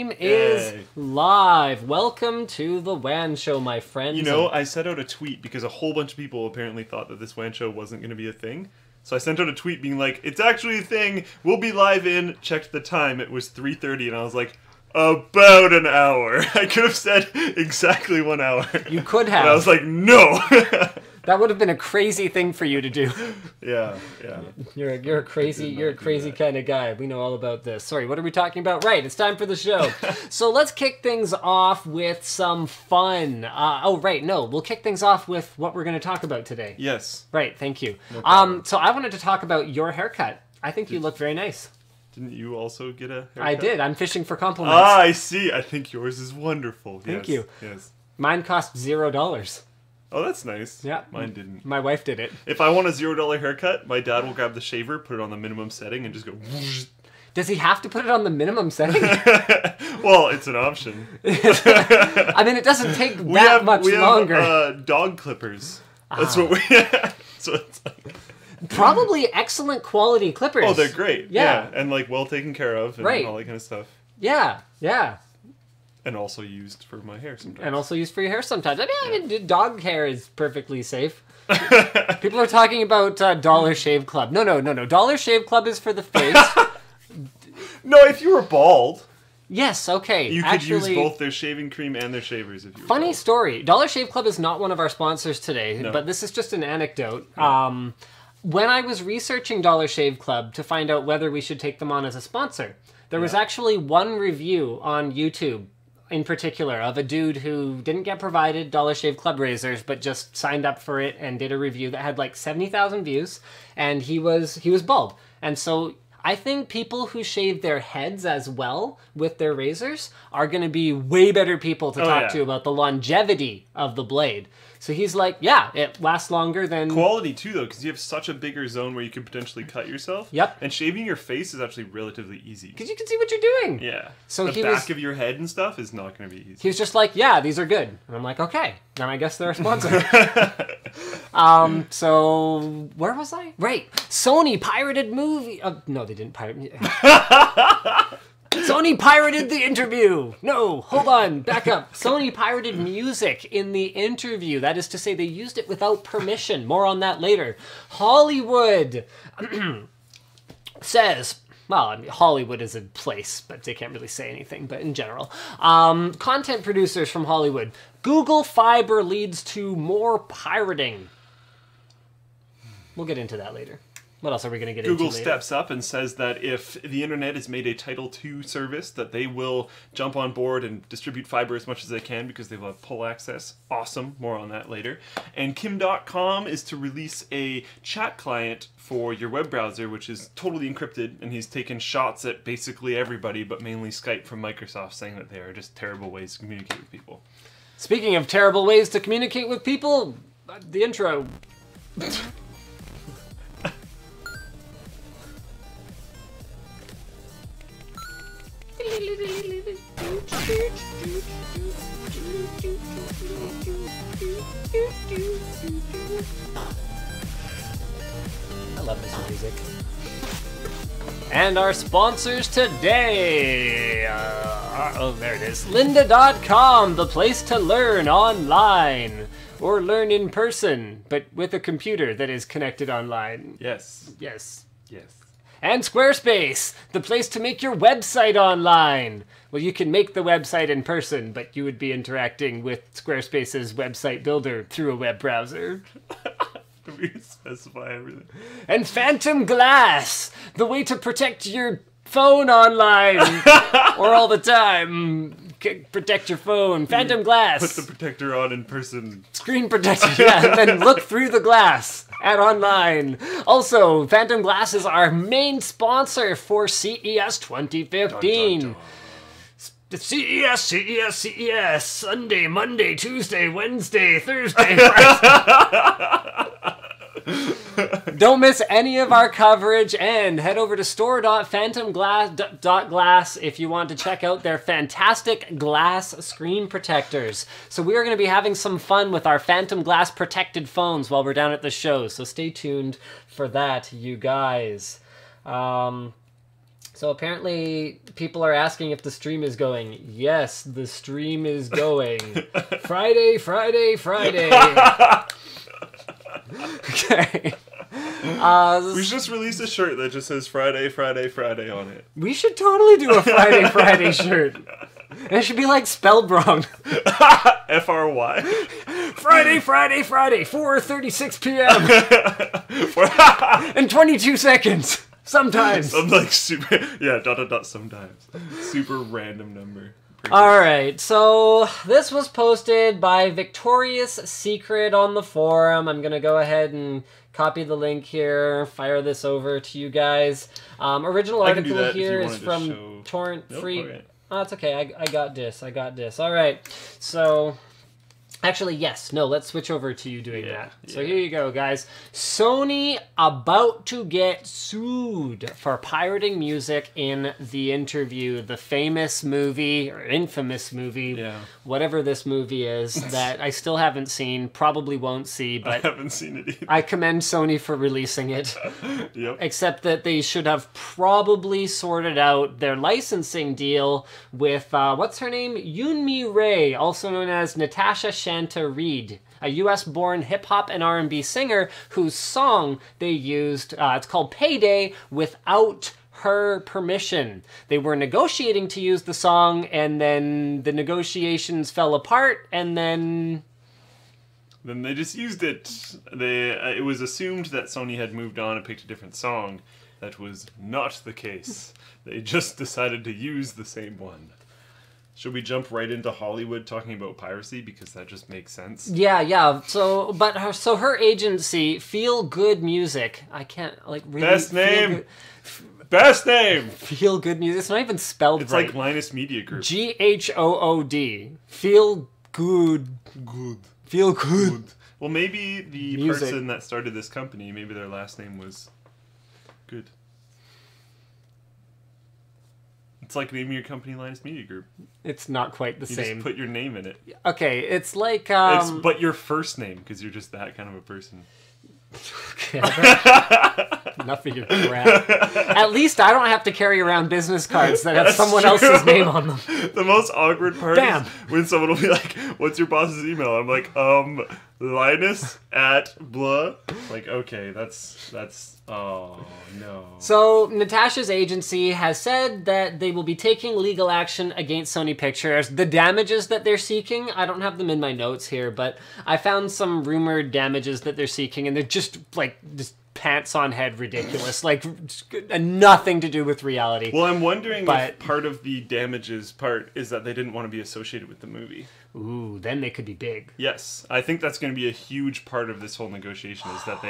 stream is live. Welcome to the WAN show, my friends. You know, I sent out a tweet because a whole bunch of people apparently thought that this WAN show wasn't going to be a thing. So I sent out a tweet being like, it's actually a thing. We'll be live in. Checked the time. It was 3:30 and I was like, about an hour. I could have said exactly 1 hour. You could have. But I was like, no. That would have been a crazy thing for you to do. Yeah. You're a crazy kind of guy. We know all about this. Sorry, what are we talking about? Right, it's time for the show. So let's kick things off with some fun. We'll kick things off with what we're going to talk about today. Yes. Right, thank you. No so I wanted to talk about your haircut. I think you look very nice. Didn't you also get a haircut? I did. I'm fishing for compliments. Ah, I see. I think yours is wonderful. Thank you. Yes. Mine cost $0. Oh, that's nice. Yeah. Mine didn't. My wife did it. If I want a $0 haircut, my dad will grab the shaver, put it on the minimum setting, and just go whoosh. Does he have to put it on the minimum setting? Well, it's an option. I mean, it doesn't take that much longer. We have dog clippers. That's what we So it's like... Probably excellent quality clippers. Oh, they're great. Yeah. And like well taken care of and all that kind of stuff. Yeah. And also used for my hair sometimes. And also used for your hair sometimes. I mean, dog hair is perfectly safe. People are talking about Dollar Shave Club. No. Dollar Shave Club is for the face. No, if you were bald. Yes, okay. You could use both their shaving cream and their shavers if you were Funny bald. story. Dollar Shave Club is not one of our sponsors today, but this is just an anecdote. When I was researching Dollar Shave Club to find out whether we should take them on as a sponsor, there was actually one review on YouTube in particular of a dude who didn't get provided Dollar Shave Club razors, but just signed up for it and did a review that had like 70,000 views, and he was bald. And so I think people who shave their heads as well with their razors are going to be way better people to talk to about the longevity of the blade. So he's like, yeah, it lasts longer than... Quality too, though, because you have such a bigger zone where you could potentially cut yourself. Yep. And shaving your face is actually relatively easy. Because you can see what you're doing. Yeah. So the back of your head and stuff is not going to be easy. He was just like, yeah, these are good. And I'm like, okay. Then I guess they're a sponsor. So where was I? Right. Sony pirated movie. No, they didn't pirate me. Sony pirated the interview. No, hold on, back up. Sony pirated music in the interview. That is to say, they used it without permission. More on that later. Hollywood says, well, I mean, Hollywood is a place, but they can't really say anything, but in general. Content producers from Hollywood. Google Fiber leads to more pirating. We'll get into that later. What else are we going to get into Google later? steps up and says that if the internet is made a Title II service, that they will jump on board and distribute fiber as much as they can because they will have pull access. Awesome. More on that later. And Kim.com is to release a chat client for your web browser, which is totally encrypted, and he's taken shots at basically everybody, but mainly Skype from Microsoft, saying that they are just terrible ways to communicate with people. Speaking of terrible ways to communicate with people, the intro... I love this music. And our sponsors today, there it is. Lynda.com, the place to learn online. Or learn in person, but with a computer that is connected online. Yes. Yes. Yes. And Squarespace, the place to make your website online. Well, you can make the website in person, but you would be interacting with Squarespace's website builder through a web browser. We specify everything. And Phantom Glass, the way to protect your phone online or all the time. Protect your phone. Phantom Glass. Put the protector on in person. Screen protector, yeah, and then look through the glass at online. Also, Phantom Glass is our main sponsor for CES 2015. Dun, dun, dun. CES, Sunday, Monday, Tuesday, Wednesday, Thursday, Friday. Don't miss any of our coverage, and head over to store.phantomglass.glass if you want to check out their fantastic glass screen protectors. So we are going to be having some fun with our Phantom Glass protected phones while we're down at the show, so stay tuned for that, you guys. So apparently people are asking if the stream is going. Yes, the stream is going. Friday, Friday, Friday. Okay. We should just release a shirt that just says Friday, Friday, Friday on it. We should totally do a Friday, Friday shirt. And it should be like spelled wrong. FRY. Friday, Friday, Friday, 4:36 p.m. in 22 seconds. Sometimes. I'm like super, yeah, ... sometimes. Super random number. Alright, so this was posted by Victoria's Secret on the forum. I'm going to go ahead and copy the link here, fire this over to you guys. Original article here is from Torrent Free. Okay. Oh, it's okay. I got this. Alright, so... Actually, yes. No, let's switch over to you doing that. So here you go, guys. Sony about to get sued for pirating music in The Interview, the famous movie, or infamous movie, whatever this movie is, that I still haven't seen, probably won't see, but I haven't seen it either. I commend Sony for releasing it. Yep. Except that they should have probably sorted out their licensing deal with, what's her name? Yoonmi Ray, also known as Natasha Reed, a US-born hip-hop and R&B singer whose song they used, it's called Payday, without her permission. They were negotiating to use the song, and then the negotiations fell apart, and then they just used it. It was assumed that Sony had moved on and picked a different song. That was not the case. They just decided to use the same one. Should we jump right into Hollywood talking about piracy, because that just makes sense? Yeah. So her agency, Feel Good Music. I can't really. Best name. Best name. Feel Good Music. It's not even spelled right. It's like Linus Media Group. GHOOD. Feel Good. Good. Feel Good. Well, maybe the person that started this company, maybe their last name was Good. It's like naming your company Linus Media Group. It's not quite the same. You just put your name in it. Okay, it's like... but your first name, because you're just that kind of a person. Okay, enough of your crap. At least I don't have to carry around business cards that have someone else's name on them. The most awkward part is when someone will be like, "What's your boss's email?" I'm like, Linus at blah. Like, okay, that's oh no. So Natasha's agency has said that they will be taking legal action against Sony Pictures. The damages that they're seeking, I don't have them in my notes here, but I found some rumored damages that they're seeking, and they're just pants on head ridiculous, like nothing to do with reality. Well, I'm wondering if part of the damages part is that they didn't want to be associated with the movie. Ooh, then they could be big. Yes, I think that's going to be a huge part of this whole negotiation, is that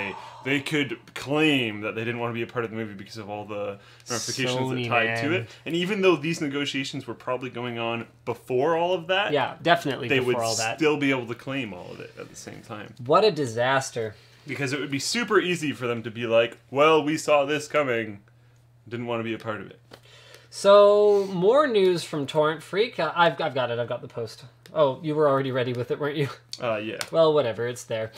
they could claim that they didn't want to be a part of the movie because of all the ramifications that tied to it. And even though these negotiations were probably going on before all of that, yeah, definitely before all that, they would still be able to claim all of it at the same time. What a disaster. Because it would be super easy for them to be like, well, we saw this coming, didn't want to be a part of it. So, more news from Torrent Freak. I've got it. I've got the post. Oh, you were already ready with it, weren't you? Yeah. Well, whatever. It's there.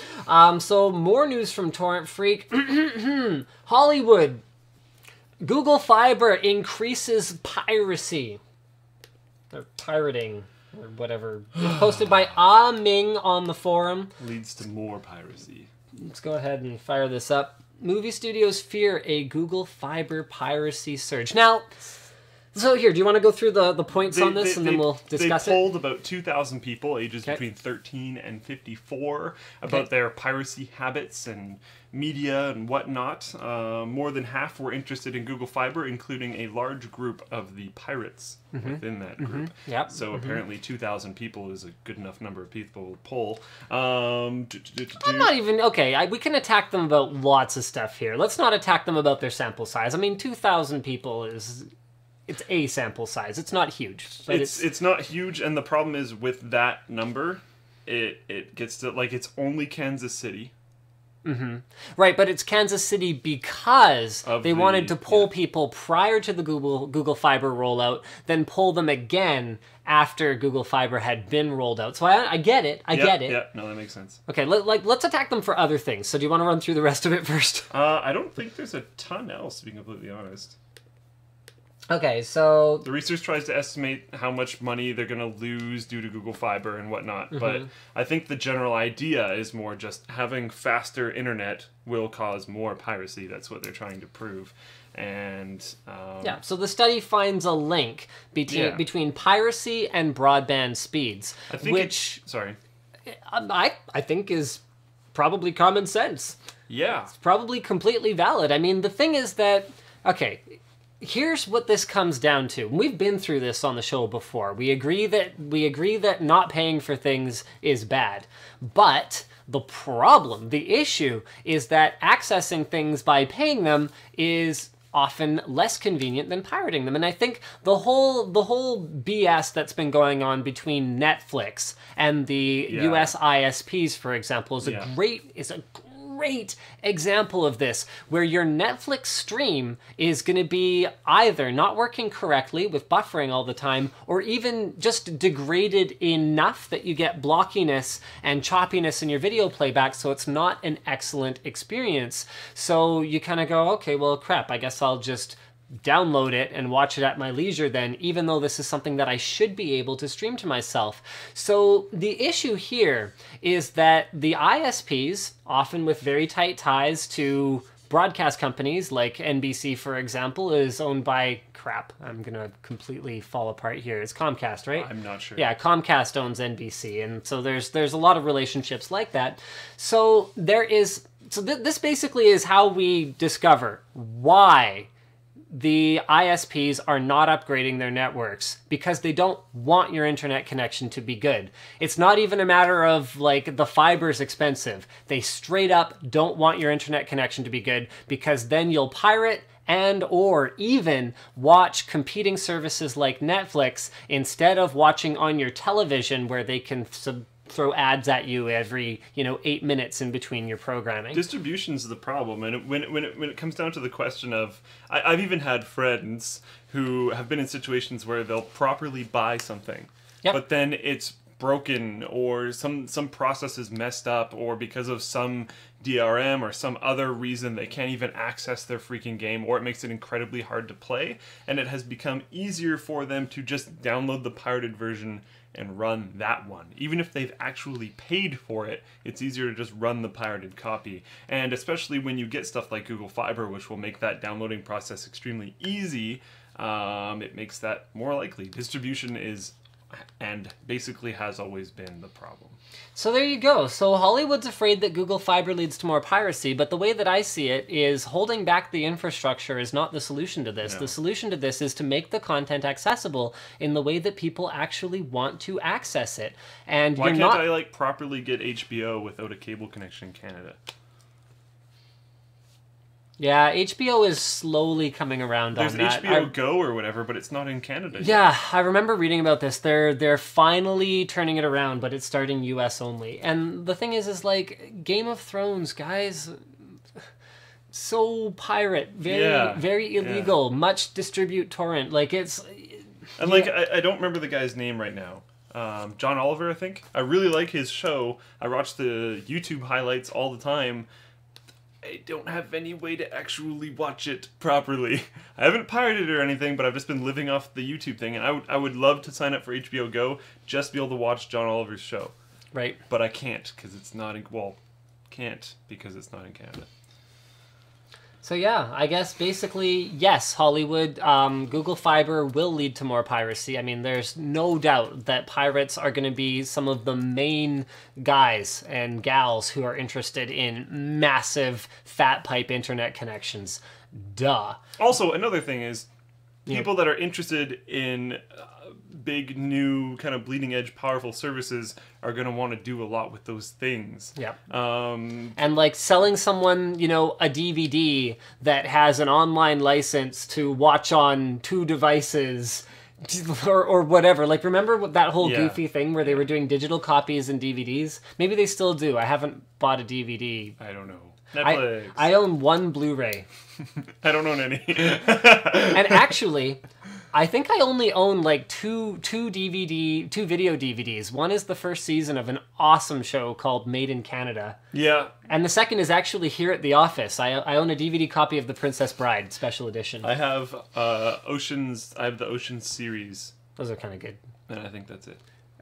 So, more news from Torrent Freak. Hollywood. Google Fiber increases piracy. Or pirating. Or whatever. It's posted by Ah Ming on the forum. Leads to more piracy. Let's go ahead and fire this up. Movie studios fear a Google Fiber piracy surge. Now, so here, do you want to go through the points on this, and then we'll discuss it? They polled about 2,000 people, ages between 13 and 54, about their piracy habits and media and whatnot. More than half were interested in Google Fiber, including a large group of the pirates within that group. Yep. So apparently 2,000 people is a good enough number of people to poll. I'm not even... Okay, we can attack them about lots of stuff here. Let's not attack them about their sample size. I mean, 2,000 people is... It's a sample size. It's not huge. But it's not huge, and the problem is with that number, it gets to, like, it's only Kansas City. Right, but it's Kansas City because they wanted to pull people prior to the Google Fiber rollout, then pull them again after Google Fiber had been rolled out. So I get it. I get it. Yeah, no, that makes sense. Okay, let's attack them for other things. So do you want to run through the rest of it first? I don't think there's a ton else, to be completely honest. Okay, so the research tries to estimate how much money they're going to lose due to Google Fiber and whatnot. But I think the general idea is more just having faster internet will cause more piracy. That's what they're trying to prove. And yeah, so the study finds a link between piracy and broadband speeds, I think which sorry, I think is probably common sense. Yeah, it's probably completely valid. I mean, the thing is that here's what this comes down to. We've been through this on the show before. We agree that not paying for things is bad, but the problem, the issue, is that accessing things by paying them is often less convenient than pirating them. And I think the whole BS that's been going on between Netflix and the US ISPs, for example, is a great example of this, where your Netflix stream is going to be either not working correctly with buffering all the time, or even just degraded enough that you get blockiness and choppiness in your video playback, so it's not an excellent experience. So you kind of go, okay, well, crap, I guess I'll just download it and watch it at my leisure then, even though this is something that I should be able to stream to myself. So the issue here is that the ISPs, often with very tight ties to broadcast companies like NBC, for example, is owned by, crap, I'm gonna completely fall apart here. It's Comcast, right? I'm not sure. Yeah, Comcast owns NBC, and so there's a lot of relationships like that. So this basically is how we discover why the ISPs are not upgrading their networks, because they don't want your internet connection to be good. It's not even a matter of like the fiber's expensive. They straight up don't want your internet connection to be good, because then you'll pirate and or even watch competing services like Netflix instead of watching on your television, where they can throw ads at you every 8 minutes in between your programming. Distribution's the problem, and when it comes down to the question of, I've even had friends who have been in situations where they'll properly buy something, but then it's broken, or some process is messed up, or because of some DRM or some other reason they can't even access their freaking game, or it makes it incredibly hard to play, and it has become easier for them to just download the pirated version and run that one. Even if they've actually paid for it, it's easier to just run the pirated copy. And especially when you get stuff like Google Fiber, which will make that downloading process extremely easy, it makes that more likely. Distribution is, and basically has always been, the problem. So there you go. So Hollywood's afraid that Google Fiber leads to more piracy, but the way that I see it is holding back the infrastructure is not the solution to this. No. The solution to this is to make the content accessible in the way that people actually want to access it. And why can't I properly get HBO without a cable connection in Canada? Yeah, HBO is slowly coming around on that. There's HBO Go or whatever, but it's not in Canada yet. Yeah, I remember reading about this. They're finally turning it around, but it's starting US only. And the thing is like, Game of Thrones, guys, so pirate, very illegal, much distribute torrent. Like, it's... And like, I don't remember the guy's name right now. John Oliver, I think. I really like his show. I watch the YouTube highlights all the time. I don't have any way to actually watch it properly. I haven't pirated it or anything, but I've just been living off the YouTube thing, and I would love to sign up for HBO Go just to be able to watch John Oliver's show. Right. But I can't, because it's not in... Well, can't, because it's not in Canada. So yeah, I guess basically, yes, Hollywood, Google Fiber will lead to more piracy. I mean, there's no doubt that pirates are going to be some of the main guys and gals who are interested in massive fat pipe internet connections. Duh. Also, another thing is, people that are interested in big, new, kind of bleeding-edge, powerful services are going to want to do a lot with those things. Yeah. And like selling someone, a DVD that has an online license to watch on 2 devices or whatever. Like, remember that whole goofy thing where they were doing digital copies and DVDs? Maybe they still do. I haven't bought a DVD. I don't know. Netflix. I own 1 Blu-ray. I don't own any. And actually... I think I only own like two video DVDs. One is the first season of an awesome show called Made in Canada. Yeah. And the second is actually here at the office. I own a DVD copy of The Princess Bride special edition. I have the Oceans series. Those are kind of good. And I think that's it.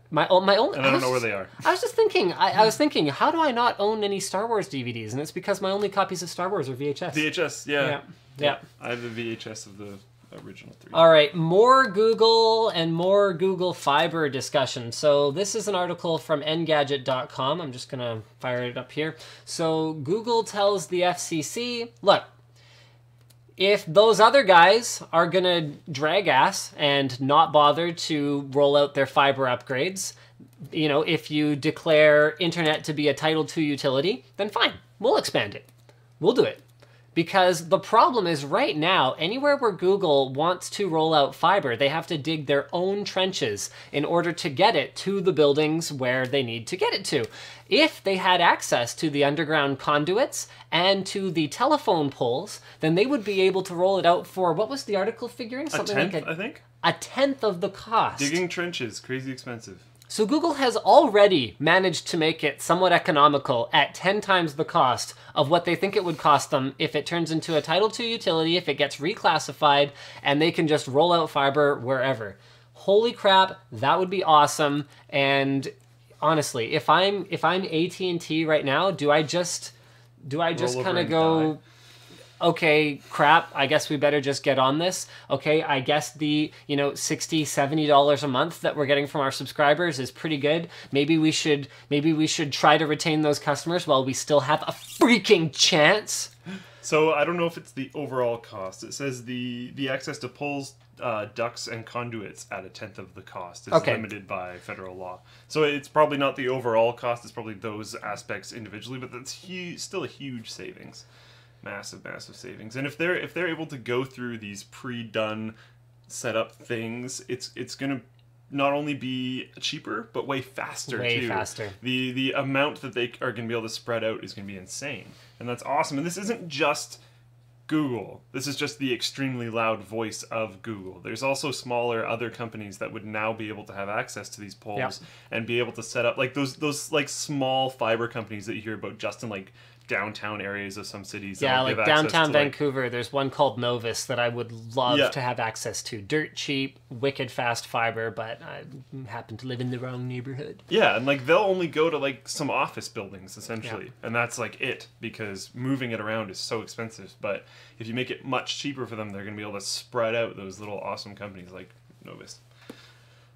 My own. And I don't know where they are. I was just thinking. I was thinking, how do I not own any Star Wars DVDs? And it's because my only copies of Star Wars are VHS. VHS, yeah. Yeah. I have the VHS of the original 3. All right, more Google and more Google Fiber discussion. So this is an article from Engadget.com. I'm just going to fire it up here. So Google tells the FCC, look, if those other guys are going to drag ass and not bother to roll out their fiber upgrades, you know, if you declare internet to be a Title II utility, then fine, we'll expand it. We'll do it. Because the problem is right now, anywhere where Google wants to roll out fiber, they have to dig their own trenches in order to get it to the buildings where they need to get it to. If they had access to the underground conduits and to the telephone poles, then they would be able to roll it out for, what was the article figuring? Something a tenth, like I think? A tenth of the cost. Digging trenches, crazy expensive. So Google has already managed to make it somewhat economical at 10 times the cost of what they think it would cost them if it turns into a Title II utility, if it gets reclassified, and they can just roll out fiber wherever. Holy crap, that would be awesome. And honestly, if I'm AT&T right now, do I just kind of go, okay, crap, I guess we better just get on this. Okay, I guess the, you know, $60, $70 a month that we're getting from our subscribers is pretty good. Maybe we should try to retain those customers while we still have a freaking chance. So I don't know if it's the overall cost. It says the access to poles, ducts, and conduits at a tenth of the cost is limited by federal law. So it's probably not the overall cost. It's probably those aspects individually, but that's still a huge savings. Massive savings. And if they're able to go through these pre-done setup things, it's gonna not only be cheaper but way faster too. Way faster. The amount that they are gonna be able to spread out is gonna be insane, and that's awesome. And this isn't just Google. This is just the extremely loud voice of Google. There's also smaller other companies that would now be able to have access to these poles and be able to set up like those like small fiber companies that you hear about just in like downtown areas of some cities. Yeah, like downtown Vancouver, there's one called Novus that I would love to have access to. Dirt cheap, wicked fast fiber, but I happen to live in the wrong neighborhood. Yeah, and like they'll only go to like some office buildings essentially, and that's like it, because moving it around is so expensive. But if you make it much cheaper for them, they're going to be able to spread out those little awesome companies like Novus.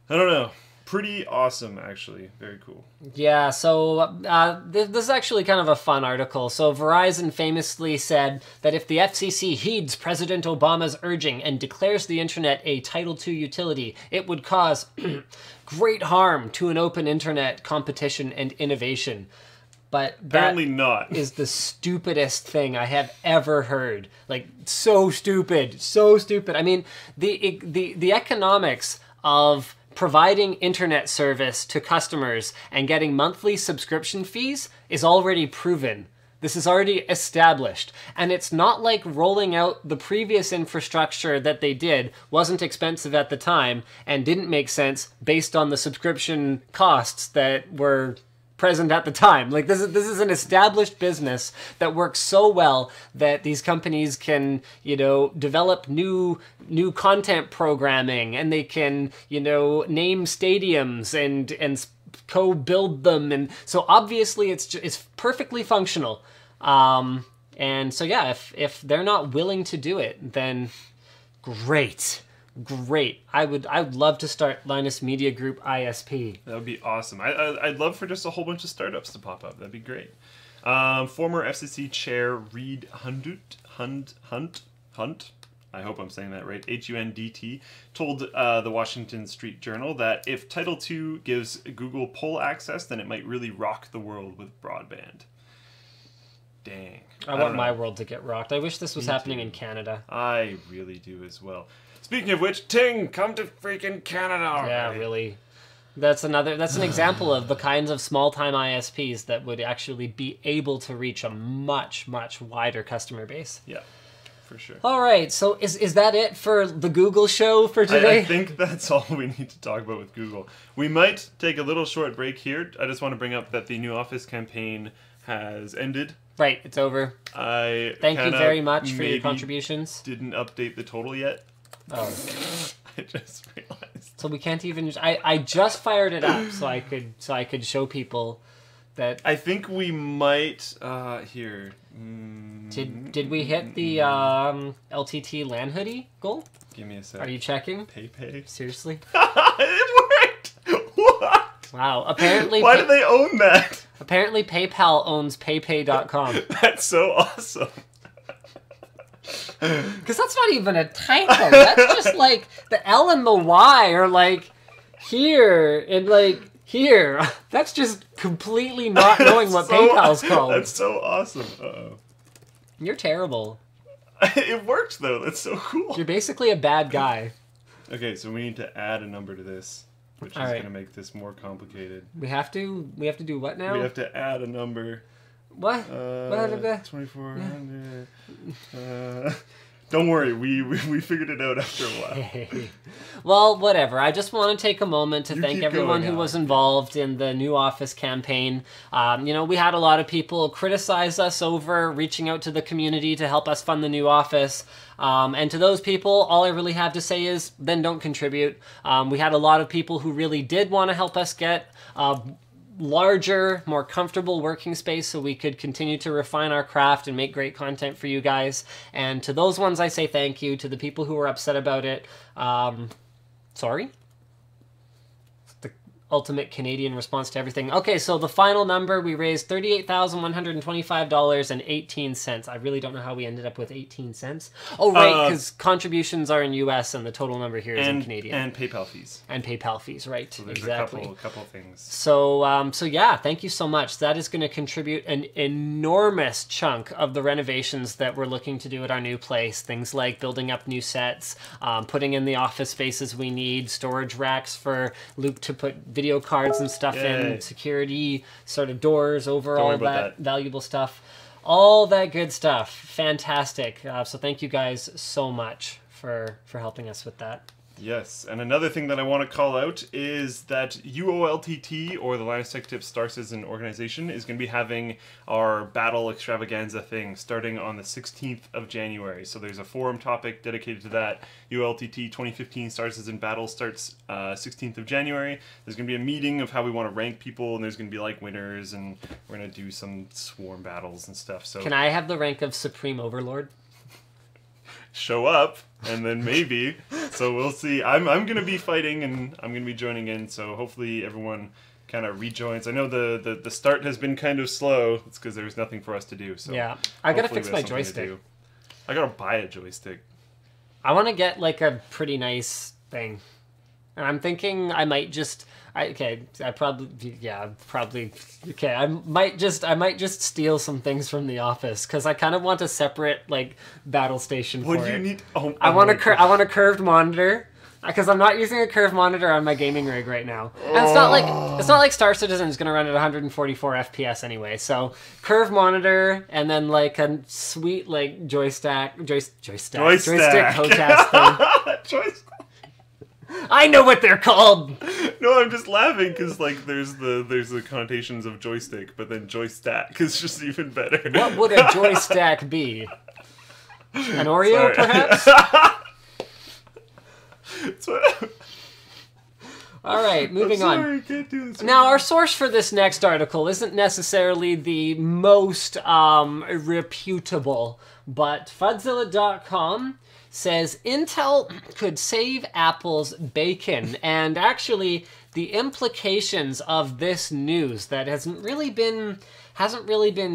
I don't know. Pretty awesome, actually. Very cool. Yeah, so this is actually kind of a fun article. So Verizon famously said that if the FCC heeds President Obama's urging and declares the internet a Title II utility, it would cause great harm to an open internet competition and innovation. But apparently not. Is the stupidest thing I have ever heard. Like, so stupid. So stupid. I mean, the economics of providing internet service to customers and getting monthly subscription fees is already proven. This is already established. And it's not like rolling out the previous infrastructure that they did wasn't expensive at the time and didn't make sense based on the subscription costs that were present at the time. Like this is an established business that works so well that these companies can, you know, develop new content programming, and they can, you know, name stadiums and co-build them, and so obviously it's perfectly functional. And so yeah, if they're not willing to do it, then great. I would love to start Linus Media Group ISP. That would be awesome. I'd love for just a whole bunch of startups to pop up. That'd be great. Former FCC Chair Reed Hundt, I hope I'm saying that right, Hundt, told the Washington Street Journal that if Title II gives Google pole access, then it might really rock the world with broadband. Dang. I want my world to get rocked. I wish this was happening in Canada. I really do as well. Speaking of which, Ting, come to freaking Canada already. Yeah, really. That's an example of the kinds of small-time ISPs that would actually be able to reach a much, much wider customer base. Yeah. for sure. All right, so is that it for the Google show for today? I think that's all we need to talk about with Google. We might take a little short break here. I just want to bring up that the new Office campaign has ended. Right, it's over. Thank you very much for your contributions. Didn't update the total yet. Oh. I just realized. So we can't even. I just fired it up so I could show people that. I think we might here. Did we hit the LTT LAN hoodie goal? Give me a sec. Are you checking? PayPay. Seriously? It worked. What? Wow. Apparently. Why do they own that? Apparently, PayPal owns PayPay.com. That's so awesome. Because that's not even a typo. That's just like the L and the Y are like here and like here. That's just completely not knowing what PayPal's called. That's so awesome. Uh-oh. You're terrible. It worked though. That's so cool. You're basically a bad guy. Okay, so we need to add a number to this, which is going to make this more complicated. We have to do what now? We have to add a number. What? 2400. Don't worry, we figured it out after a while. Well, whatever. I just want to take a moment to thank everyone who was involved in the new Office campaign. You know, we had a lot of people criticize us over reaching out to the community to help us fund the new Office. And to those people, all I really have to say is, then don't contribute. We had a lot of people who really did want to help us get larger, more comfortable working space so we could continue to refine our craft and make great content for you guys. And to those ones, I say thank you. To the people who were upset about it, sorry? The ultimate Canadian response to everything. Okay, so the final number, we raised $38,125.18. I really don't know how we ended up with 18 cents. Oh, right, because contributions are in US and the total number here is in Canadian. And PayPal fees. And PayPal fees, right. So there's exactly. a couple things. So, so yeah, thank you so much. That is going to contribute an enormous chunk of the renovations that we're looking to do at our new place. Things like building up new sets, putting in the office spaces we need, storage racks for Luke to put video cards and stuff in, security, sort of doors over all that valuable stuff. All that good stuff. Fantastic. So thank you guys so much for helping us with that. Yes, and another thing that I want to call out is that UOLTT, or the Linus Tech Tips Star Citizen organization, is going to be having our battle extravaganza thing starting on the 16th of January. So there's a forum topic dedicated to that. UOLTT 2015 Star Citizen battle starts 16th of January. There's going to be a meeting of how we want to rank people, and there's going to be like winners, and we're going to do some swarm battles and stuff. So can I have the rank of Supreme Overlord? Show up, and then maybe. So we'll see. I'm going to be fighting, and I'm going to be joining in, so hopefully everyone kind of rejoins. I know the start has been kind of slow. It's because there's nothing for us to do. So yeah, I got to fix my joystick. I got to buy a joystick. I want to get like a pretty nice thing. And I'm thinking I might just... I might just steal some things from the office because I kind of want a separate like battle station for it. What do you need? I want a curved monitor because I'm not using a curved monitor on my gaming rig right now. And it's not like Star Citizen is going to run at 144 FPS anyway. So curved monitor and then like a sweet like joystick HOTAS thing. Joystick. I know what they're called. No, I'm just laughing because like there's the connotations of joystick, but then joystack is just even better. What would a joystack be? An Oreo, perhaps? All right, moving on. Can't do this now, our source for this next article isn't necessarily the most reputable, but Fudzilla.com says Intel could save Apple's bacon, and actually the implications of this news that hasn't really been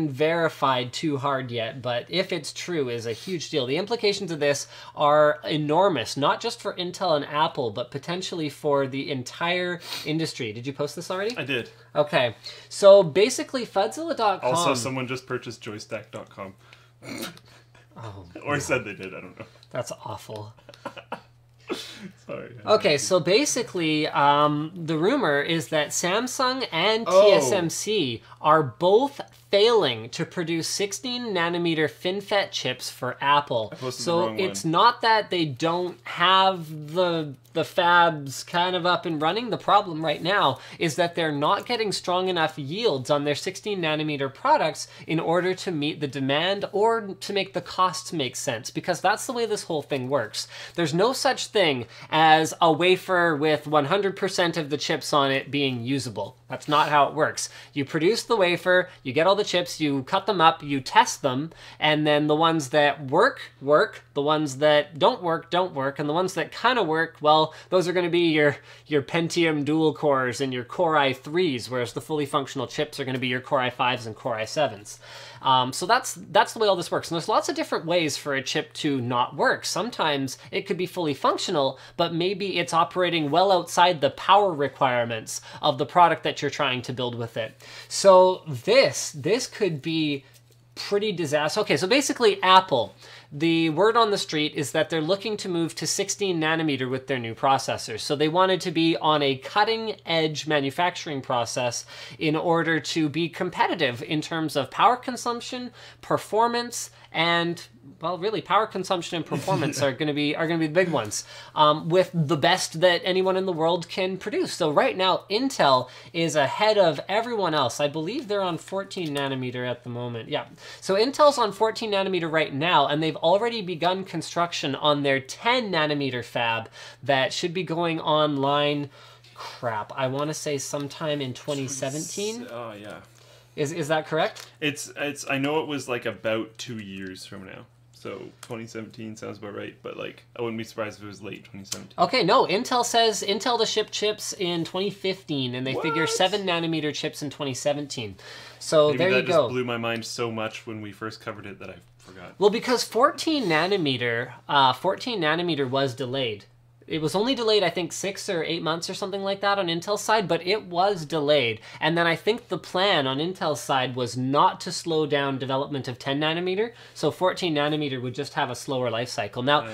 verified too hard yet, but if it's true is a huge deal. The implications of this are enormous, not just for Intel and Apple, but potentially for the entire industry. Did you post this already? I did. Okay, so basically Fudzilla.com... Also, someone just purchased joystack.com. Oh, or said they did, I don't know. That's awful. Sorry. Okay, so basically, the rumor is that Samsung and TSMC are both failing to produce 16-nanometer FinFET chips for Apple. So it's not that they don't have the fabs kind of up and running. The problem right now is that they're not getting strong enough yields on their 16-nanometer products in order to meet the demand or to make the costs make sense, because that's the way this whole thing works. There's no such thing as a wafer with 100% of the chips on it being usable. That's not how it works. You produce the wafer, you get all the chips, you cut them up, you test them, and then the ones that work, the ones that don't work, and the ones that kind of work, well, those are going to be your Pentium dual cores and your Core i3s, whereas the fully functional chips are going to be your Core i5s and Core i7s. So that's the way all this works. And there's lots of different ways for a chip to not work. Sometimes it could be fully functional, but maybe it's operating well outside the power requirements of the product that you're trying to build with it. So this could be pretty disastrous. Okay, so basically Apple, the word on the street is that they're looking to move to 16 nanometer with their new processors. So they wanted to be on a cutting edge manufacturing process in order to be competitive in terms of power consumption, performance, and, well, really, power consumption and performance are going to be the big ones, with the best that anyone in the world can produce. So right now, Intel is ahead of everyone else. I believe they're on 14 nanometer at the moment. Yeah. So Intel's on 14 nanometer right now, and they've already begun construction on their 10 nanometer fab that should be going online, crap, I want to say sometime in 2017. Oh, yeah. Is that correct? It's I know it was like about 2 years from now. So 2017 sounds about right, but like I wouldn't be surprised if it was late 2017. Okay, no, Intel says Intel to ship chips in 2015, and they figure 7 nanometer chips in 2017. So maybe there you that go. just blew my mind so much when we first covered it that I forgot. Well, because 14 nanometer was delayed. It was only delayed, I think, 6 or 8 months or something like that on Intel's side, but it was delayed. And then I think the plan on Intel's side was not to slow down development of 10 nanometer, so 14 nanometer would just have a slower life cycle. Now,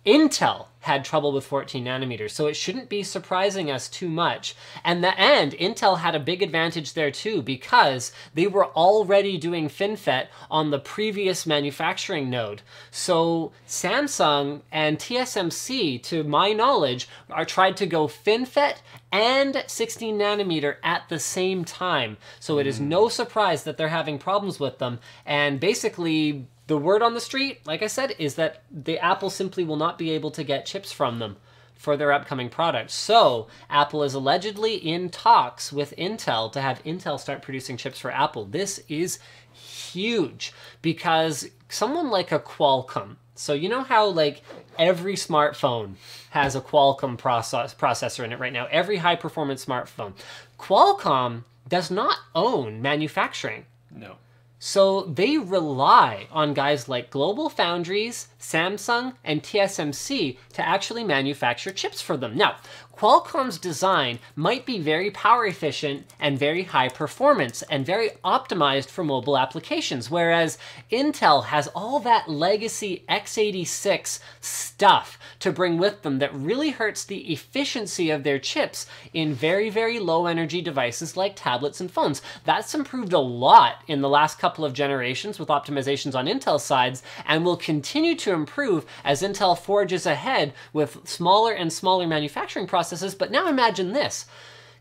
Intel had trouble with 14 nanometers, so it shouldn't be surprising us too much. And Intel had a big advantage there too, because they were already doing FinFET on the previous manufacturing node. So Samsung and TSMC, to my knowledge, tried to go FinFET and 16 nanometer at the same time. So it is no surprise that they're having problems with them. And basically, the word on the street, like I said, is that the Apple simply will not be able to get chips from them for their upcoming products. So Apple is allegedly in talks with Intel to have Intel start producing chips for Apple. This is huge, because someone like a Qualcomm, so you know how like every smartphone has a Qualcomm processor in it right now, every high performance smartphone. Qualcomm does not own manufacturing. No. So they rely on guys like Global Foundries, Samsung, and TSMC to actually manufacture chips for them. Now, Qualcomm's design might be very power efficient and very high performance and very optimized for mobile applications, whereas Intel has all that legacy x86 stuff to bring with them that really hurts the efficiency of their chips in very, very low energy devices like tablets and phones. That's improved a lot in the last couple of generations with optimizations on Intel's sides, and will continue to improve as Intel forges ahead with smaller and smaller manufacturing processes. But now imagine this,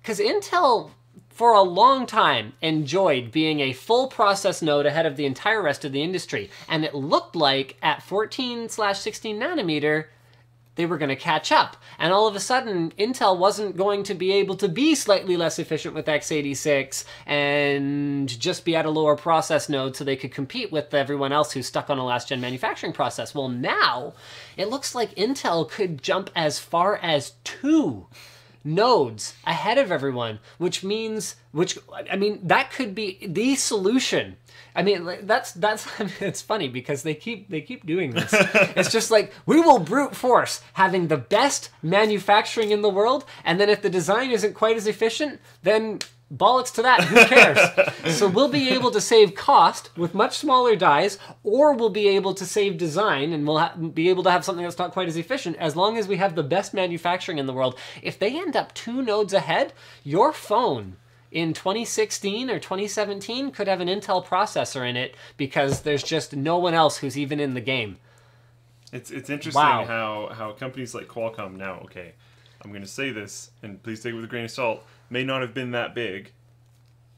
because Intel for a long time enjoyed being a full process node ahead of the entire rest of the industry, and it looked like at 14/16 nanometer they were going to catch up. And all of a sudden, Intel wasn't going to be able to be slightly less efficient with x86 and just be at a lower process node so they could compete with everyone else who's stuck on a last-gen manufacturing process. Well, now, it looks like Intel could jump as far as 2 nodes ahead of everyone, which means, that could be the solution. I mean, it's funny because they keep doing this. It's just like, we will brute force having the best manufacturing in the world, and then if the design isn't quite as efficient, then bollocks to that, who cares? So we'll be able to save cost with much smaller dies, or we'll be able to save design, and we'll be able to have something that's not quite as efficient, as long as we have the best manufacturing in the world. If they end up 2 nodes ahead, your phone in 2016 or 2017 could have an Intel processor in it, because there's just no one else who's even in the game. It's interesting how companies like Qualcomm now, okay, I'm going to say this, and please take it with a grain of salt, may not have been that big,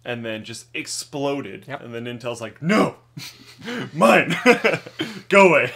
and then just exploded, and then Intel's like, no, mine, go away.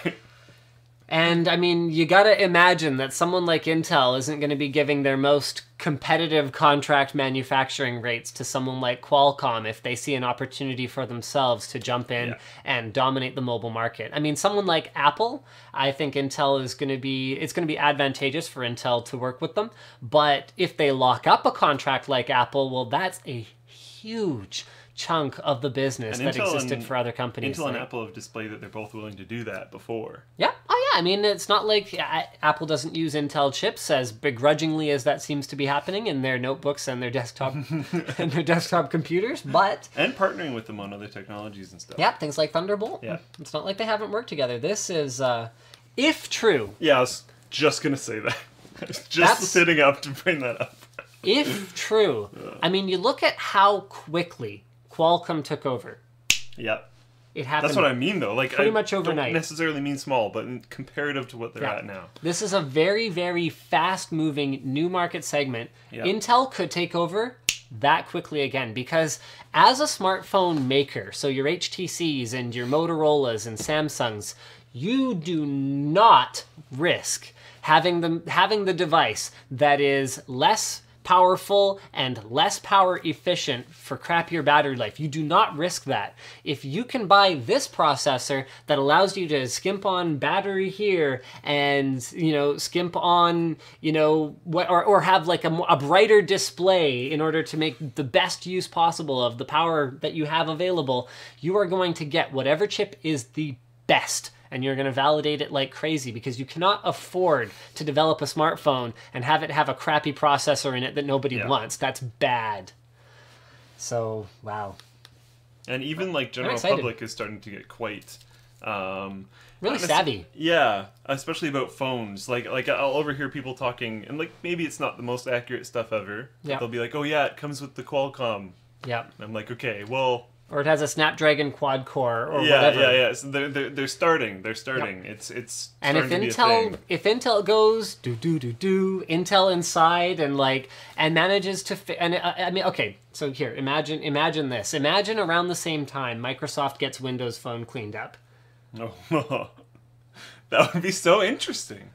And, I mean, you gotta imagine that someone like Intel isn't going to be giving their most competitive contract manufacturing rates to someone like Qualcomm if they see an opportunity for themselves to jump in and dominate the mobile market. I mean, someone like Apple, I think Intel is going to be, it's going to be advantageous for Intel to work with them. But if they lock up a contract like Apple, well, that's a huge chunk of the business that existed for other companies. Intel and Apple have displayed that they're both willing to do that before. Yeah. Oh, yeah. I mean, it's not like Apple doesn't use Intel chips as begrudgingly as that seems to be happening in their notebooks and their desktop and their desktop computers, but and partnering with them on other technologies and stuff. Yeah, things like Thunderbolt. Yeah. It's not like they haven't worked together. This is, if true. Yeah, I was just gonna say that. I was just sitting up to bring that up. If true, I mean, you look at how quickly Qualcomm took over. Yep. It happened. That's what I mean, though. Like, pretty much overnight. Don't necessarily mean small, but comparative to what they're at now. This is a very, very fast-moving new market segment. Intel could take over that quickly again, because as a smartphone maker, so your HTCs and your Motorola's and Samsungs, you do not risk having the device that is less powerful and less power efficient for crappier battery life. You do not risk that. If you can buy this processor that allows you to skimp on battery here and, you know, skimp on, you know, what, or have like a brighter display in order to make the best use possible of the power that you have available, you are going to get whatever chip is the best. And you're going to validate it like crazy, because you cannot afford to develop a smartphone and have it have a crappy processor in it that nobody wants. That's bad. So, wow. And even like general public is starting to get quite really savvy. Yeah, especially about phones. Like I'll overhear people talking, and like maybe it's not the most accurate stuff ever. But they'll be like, "Oh yeah, it comes with the Qualcomm." Yeah. And I'm like, okay, well. Or it has a Snapdragon quad core, or whatever. Yeah. So they're starting. They're starting. Yep. It's and if Intel goes Intel inside and manages to I mean, okay. So here, imagine this. Imagine around the same time Microsoft gets Windows Phone cleaned up. Oh, that would be so interesting.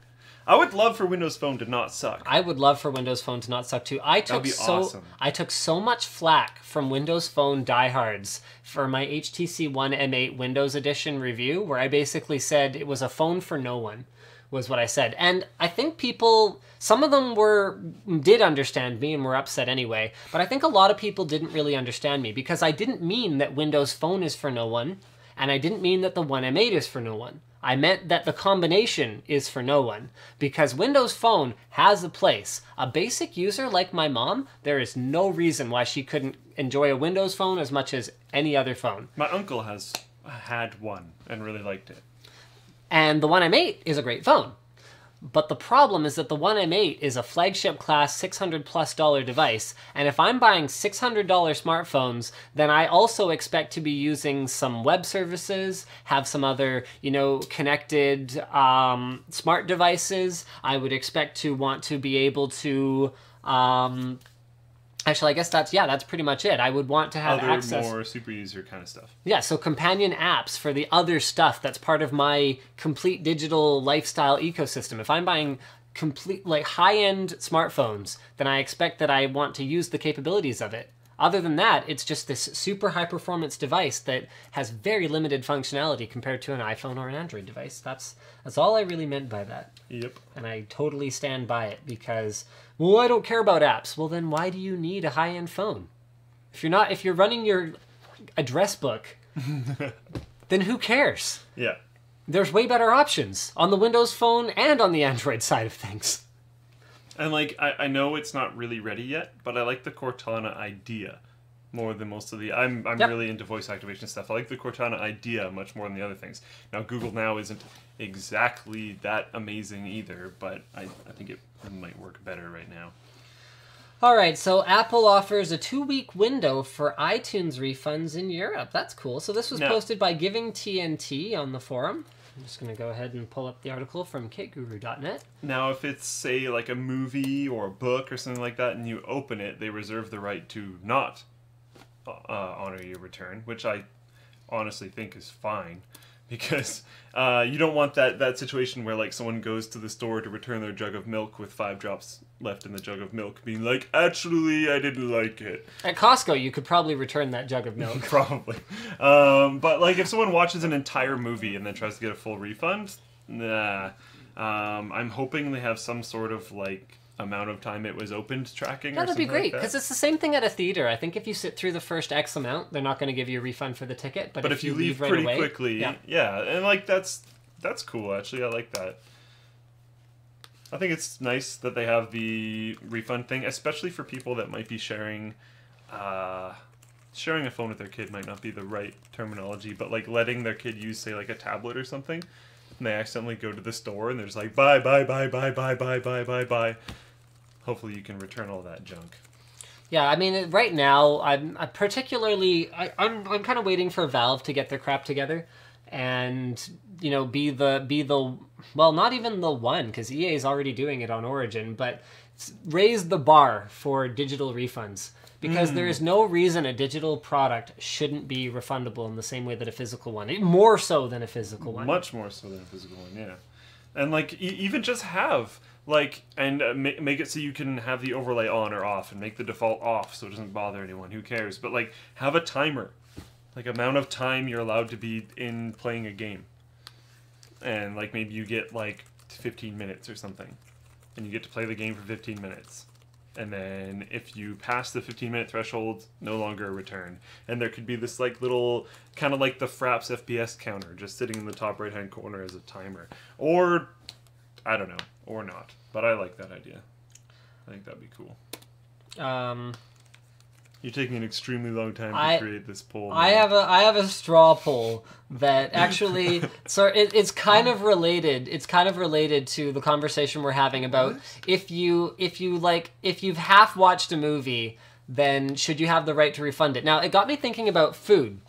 I would love for Windows Phone to not suck. I would love for Windows Phone to not suck too. I took so much flack from Windows Phone diehards for my HTC One M8 Windows Edition review, where I basically said it was a phone for no one, was what I said. And I think people, some of them did understand me and were upset anyway, but I think a lot of people didn't really understand me, because I didn't mean that Windows Phone is for no one, and I didn't mean that the One M8 is for no one. I meant that the combination is for no one, because Windows Phone has a place. A basic user like my mom, there is no reason why she couldn't enjoy a Windows Phone as much as any other phone. My uncle has had one and really liked it. And the One M8 is a great phone. But the problem is that the One M8 is a flagship class $600+ device, and if I'm buying $600 smartphones, then I also expect to be using some web services, have some other, you know, connected smart devices. I would expect to want to be able to actually, I guess that's pretty much it. I would want to have access. More super user kind of stuff. Yeah, so companion apps for the other stuff that's part of my complete digital lifestyle ecosystem. If I'm buying complete, like, high-end smartphones, then I expect that I want to use the capabilities of it. Other than that, it's just this super high-performance device that has very limited functionality compared to an iPhone or an Android device. That's all I really meant by that. Yep. And I totally stand by it, because, well, I don't care about apps. Well, then why do you need a high-end phone? If you're running your address book, then who cares? Yeah. There's way better options on the Windows Phone and on the Android side of things. And, like, I know it's not really ready yet, but I like the Cortana idea more than most of the... I'm really into voice activation stuff. I like the Cortana idea much more than the other things. Now, Google Now isn't exactly that amazing either, but I think it might work better right now. All right, so Apple offers a 2-week window for iTunes refunds in Europe. That's cool. So this was posted by Giving TNT on the forum. I'm just going to go ahead and pull up the article from kitguru.net. Now, if it's, say, like a movie or a book or something like that, and you open it, they reserve the right to not honor your return, which I honestly think is fine. Because you don't want that situation where, like, someone goes to the store to return their jug of milk with 5 drops left in the jug of milk, being like, actually, I didn't like it. At Costco, you could probably return that jug of milk. Probably. But, like, if someone watches an entire movie and then tries to get a full refund, nah. I'm hoping they have some sort of, like, amount of time it was opened tracking. That'd be great, because it's the same thing at a theater. I think if you sit through the first X amount, they're not going to give you a refund for the ticket. But if you leave right pretty away, quickly, yeah, and like that's cool. Actually, I like that. I think it's nice that they have the refund thing, especially for people that might be sharing. Sharing a phone with their kid might not be the right terminology, but like letting their kid use, say, like a tablet or something, and they accidentally go to the store and they're just like, bye, bye, bye, bye, bye, bye, bye, bye, bye. Hopefully you can return all that junk. Yeah, I mean, right now, I'm particularly... I'm kind of waiting for Valve to get their crap together and, you know, be the well, not even the one, because EA is already doing it on Origin, but raise the bar for digital refunds. Because there is no reason a digital product shouldn't be refundable in the same way that a physical one. More so than a physical one. Much more so than a physical one, yeah. And, like, even just have... Like, and make it so you can have the overlay on or off, and make the default off so it doesn't bother anyone. Who cares? But, like, have a timer. Like, amount of time you're allowed to be in playing a game. And, like, maybe you get, like, 15 minutes or something. And you get to play the game for 15 minutes. And then if you pass the 15-minute threshold, no longer a return. And there could be this, like, little, kind of like the Fraps FPS counter, just sitting in the top right-hand corner as a timer. Or, I don't know. Or not. But I like that idea. I think that'd be cool. You're taking an extremely long time to create this poll. I have a straw poll that actually it's kind of related. It's kind of related to the conversation we're having about if you've half watched a movie, then should you have the right to refund it? Now, it got me thinking about food.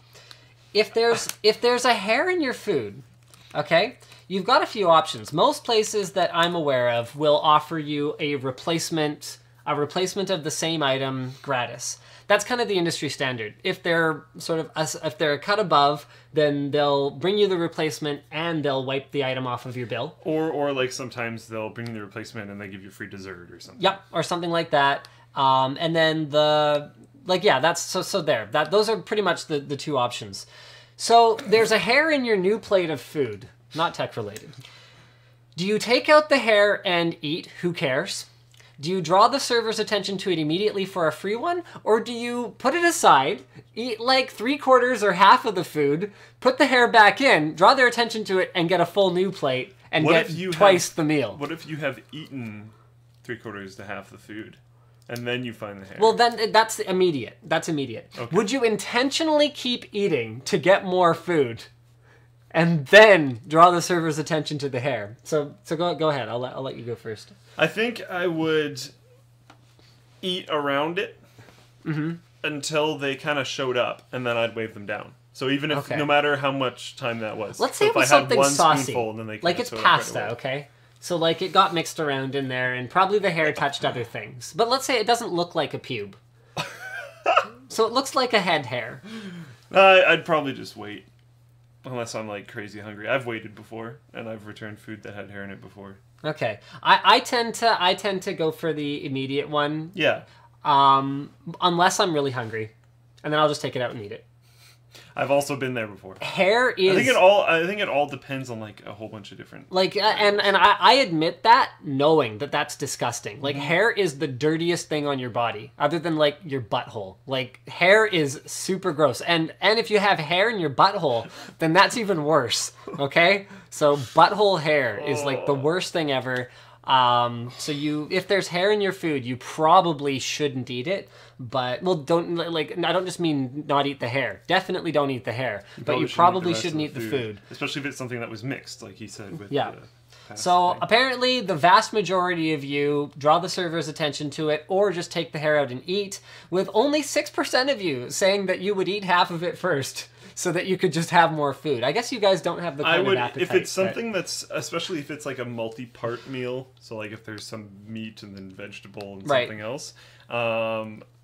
If there's a hair in your food, okay? You've got a few options. Most places that I'm aware of will offer you a replacement of the same item gratis. That's kind of the industry standard. If they're if they're a cut above, then they'll bring you the replacement and they'll wipe the item off of your bill. Or like sometimes they'll bring you the replacement and they give you free dessert or something. Yep, or something like that. And then that's so there. Those are pretty much the two options. So there's a hair in your new plate of food. Not tech related. Do you take out the hair and eat? Who cares? Do you draw the server's attention to it immediately for a free one? Or do you put it aside, eat like 3/4 or half of the food, put the hair back in, draw their attention to it, and get a full new plate and get twice the meal? What if you have eaten 3/4 to half the food? And then you find the hair. Well, then that's immediate. That's immediate. Okay. Would you intentionally keep eating to get more food? And then draw the server's attention to the hair. So go ahead. I'll let you go first. I think I would eat around it until they kind of showed up, and then I'd wave them down. So even if no matter how much time that was, let's say it was something saucy, and then they like it's pasta, right, okay? So like it got mixed around in there, and probably the hair touched other things. But let's say it doesn't look like a pube, so it looks like a head hair. I'd probably just wait. Unless I'm, like, crazy hungry. I've waited before, and I've returned food that had hair in it before. Okay. I tend to go for the immediate one. Yeah. Unless I'm really hungry. And then I'll just take it out and eat it. I've also been there before. Hair is... I think it all depends on, like, a whole bunch of different... Like, and I admit that, knowing that that's disgusting. Like, hair is the dirtiest thing on your body, other than, like, your butthole. Like, hair is super gross. And if you have hair in your butthole, then that's even worse, okay? So, butthole hair is, like, the worst thing ever. So if there's hair in your food, you probably shouldn't eat it. But, well, I don't just mean not eat the hair. Definitely don't eat the hair. But you probably shouldn't eat the food. Especially if it's something that was mixed, like he said. With So apparently the vast majority of you draw the server's attention to it or just take the hair out and eat, with only 6% of you saying that you would eat half of it first so that you could just have more food. I guess you guys don't have the kind of appetite. If it's something that's, especially if it's like a multi-part meal, so like if there's some meat and then vegetable and something else,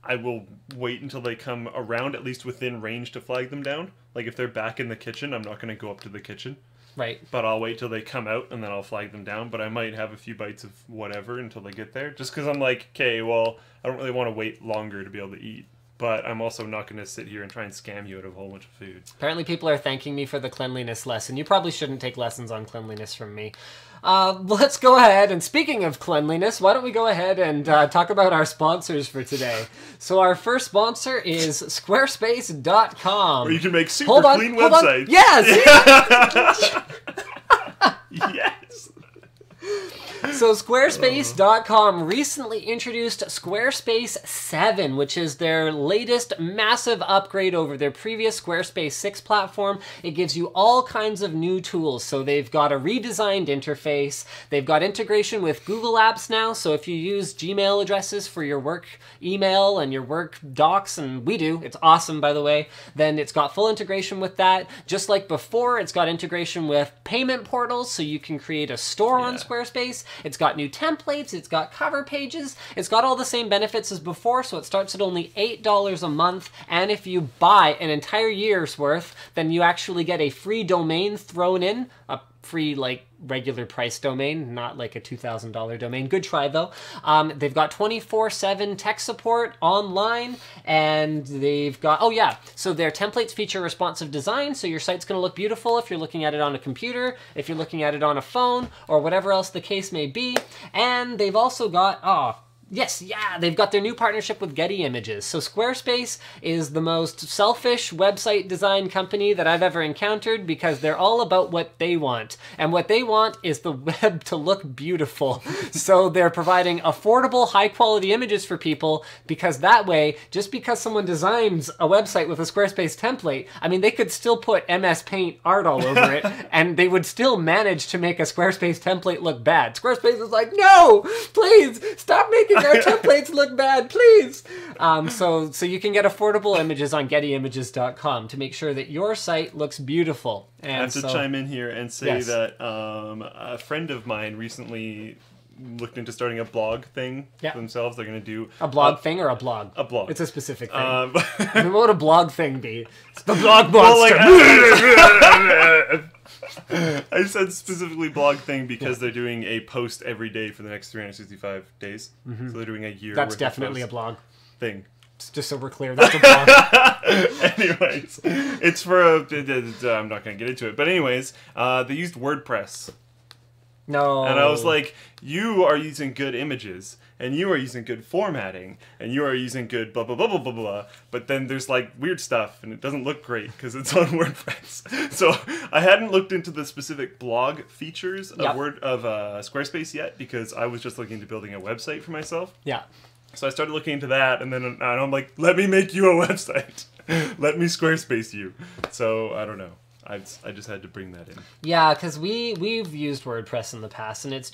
I will wait until they come around, at least within range, to flag them down. Like if they're back in the kitchen, I'm not going to go up to the kitchen. Right. But I'll wait till they come out and then I'll flag them down. But I might have a few bites of whatever until they get there. Just because I'm like, okay, well, I don't really want to wait longer to be able to eat. But I'm also not going to sit here and try and scam you out of a whole bunch of food. Apparently people are thanking me for the cleanliness lesson. You probably shouldn't take lessons on cleanliness from me. Let's go ahead, and speaking of cleanliness, why don't we go ahead and talk about our sponsors for today. So our first sponsor is Squarespace.com. Where you can make super clean websites. Yes! Yes! So Squarespace.com recently introduced Squarespace 7, which is their latest massive upgrade over their previous Squarespace 6 platform. It gives you all kinds of new tools. So they've got a redesigned interface. They've got integration with Google Apps now. So if you use Gmail addresses for your work email and your work docs, and we do, it's awesome, by the way, then it's got full integration with that. Just like before, it's got integration with payment portals, so you can create a store on Squarespace. It's got new templates, it's got cover pages, it's got all the same benefits as before, so it starts at only $8 a month, and if you buy an entire year's worth, then you actually get a free domain thrown in, a free, like, regular price domain, not like a $2,000 domain. Good try, though. They've got 24/7 tech support online, and they've got, oh yeah, so their templates feature responsive design, so your site's going to look beautiful if you're looking at it on a computer, if you're looking at it on a phone, or whatever else the case may be. And they've also got, they've got their new partnership with Getty Images. So Squarespace is the most selfish website design company that I've ever encountered, because they're all about what they want. And what they want is the web to look beautiful. So they're providing affordable, high-quality images for people, because that way, just because someone designs a website with a Squarespace template, I mean, they could still put MS Paint art all over it, and they would still manage to make a Squarespace template look bad. Squarespace is like, no, please, stop making our templates look bad, please. So you can get affordable images on gettyimages.com to make sure that your site looks beautiful. And I have to chime in here and say that a friend of mine recently looked into starting a blog thing themselves. They're going to do a blog thing or a blog? A blog. It's a specific thing. I mean, what would a blog thing be? It's the blog monster. I said specifically blog thing because they're doing a post every day for the next 365 days. So they're doing a year. That's definitely a blog thing. Just so we're clear, that's a blog. Anyways, it's for I'm not going to get into it. But anyways, they used WordPress. No. And I was like, you are using good images, and you are using good formatting, and you are using good blah, blah, blah, blah, blah, blah. But then there's like weird stuff, and it doesn't look great because it's on WordPress. So I hadn't looked into the specific blog features of Squarespace yet, because I was just looking into building a website for myself. Yeah. So I started looking into that, and then I'm like, let me make you a website. Let me Squarespace you. So I don't know. I just had to bring that in. Yeah, because we've used WordPress in the past, and it's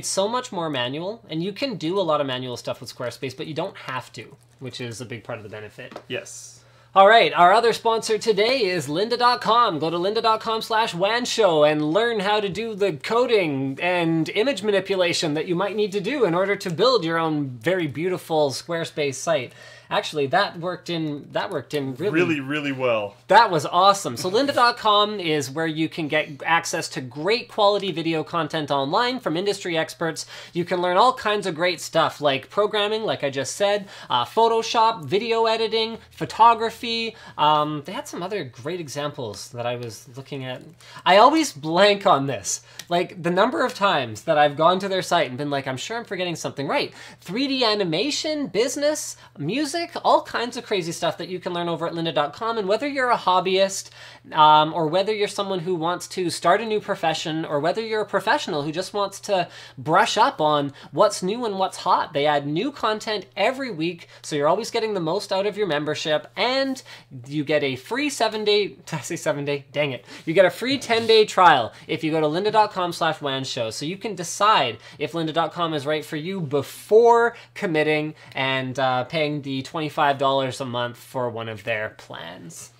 so much more manual, and you can do a lot of manual stuff with Squarespace, but you don't have to, which is a big part of the benefit. Yes. All right, our other sponsor today is lynda.com. Go to lynda.com/WANshow and learn how to do the coding and image manipulation that you might need to do in order to build your own very beautiful Squarespace site. Actually, that worked in really well. That was awesome. So lynda.com is where you can get access to great quality video content online from industry experts. You can learn all kinds of great stuff like programming, like I just said, Photoshop, video editing, photography. They had some other great examples that I was looking at. I always blank on this. Like, the number of times that I've gone to their site and been like, I'm sure I'm forgetting something. Right. 3D animation, business, music, music, all kinds of crazy stuff that you can learn over at lynda.com. And whether you're a hobbyist, or whether you're someone who wants to start a new profession, or whether you're a professional who just wants to brush up on what's new and what's hot, they add new content every week, so you're always getting the most out of your membership, and you get a free 7-day, did I say 7-day? Dang it. You get a free 10-day trial if you go to lynda.com/WAN show, so you can decide if lynda.com is right for you before committing and paying the $25 a month for one of their plans.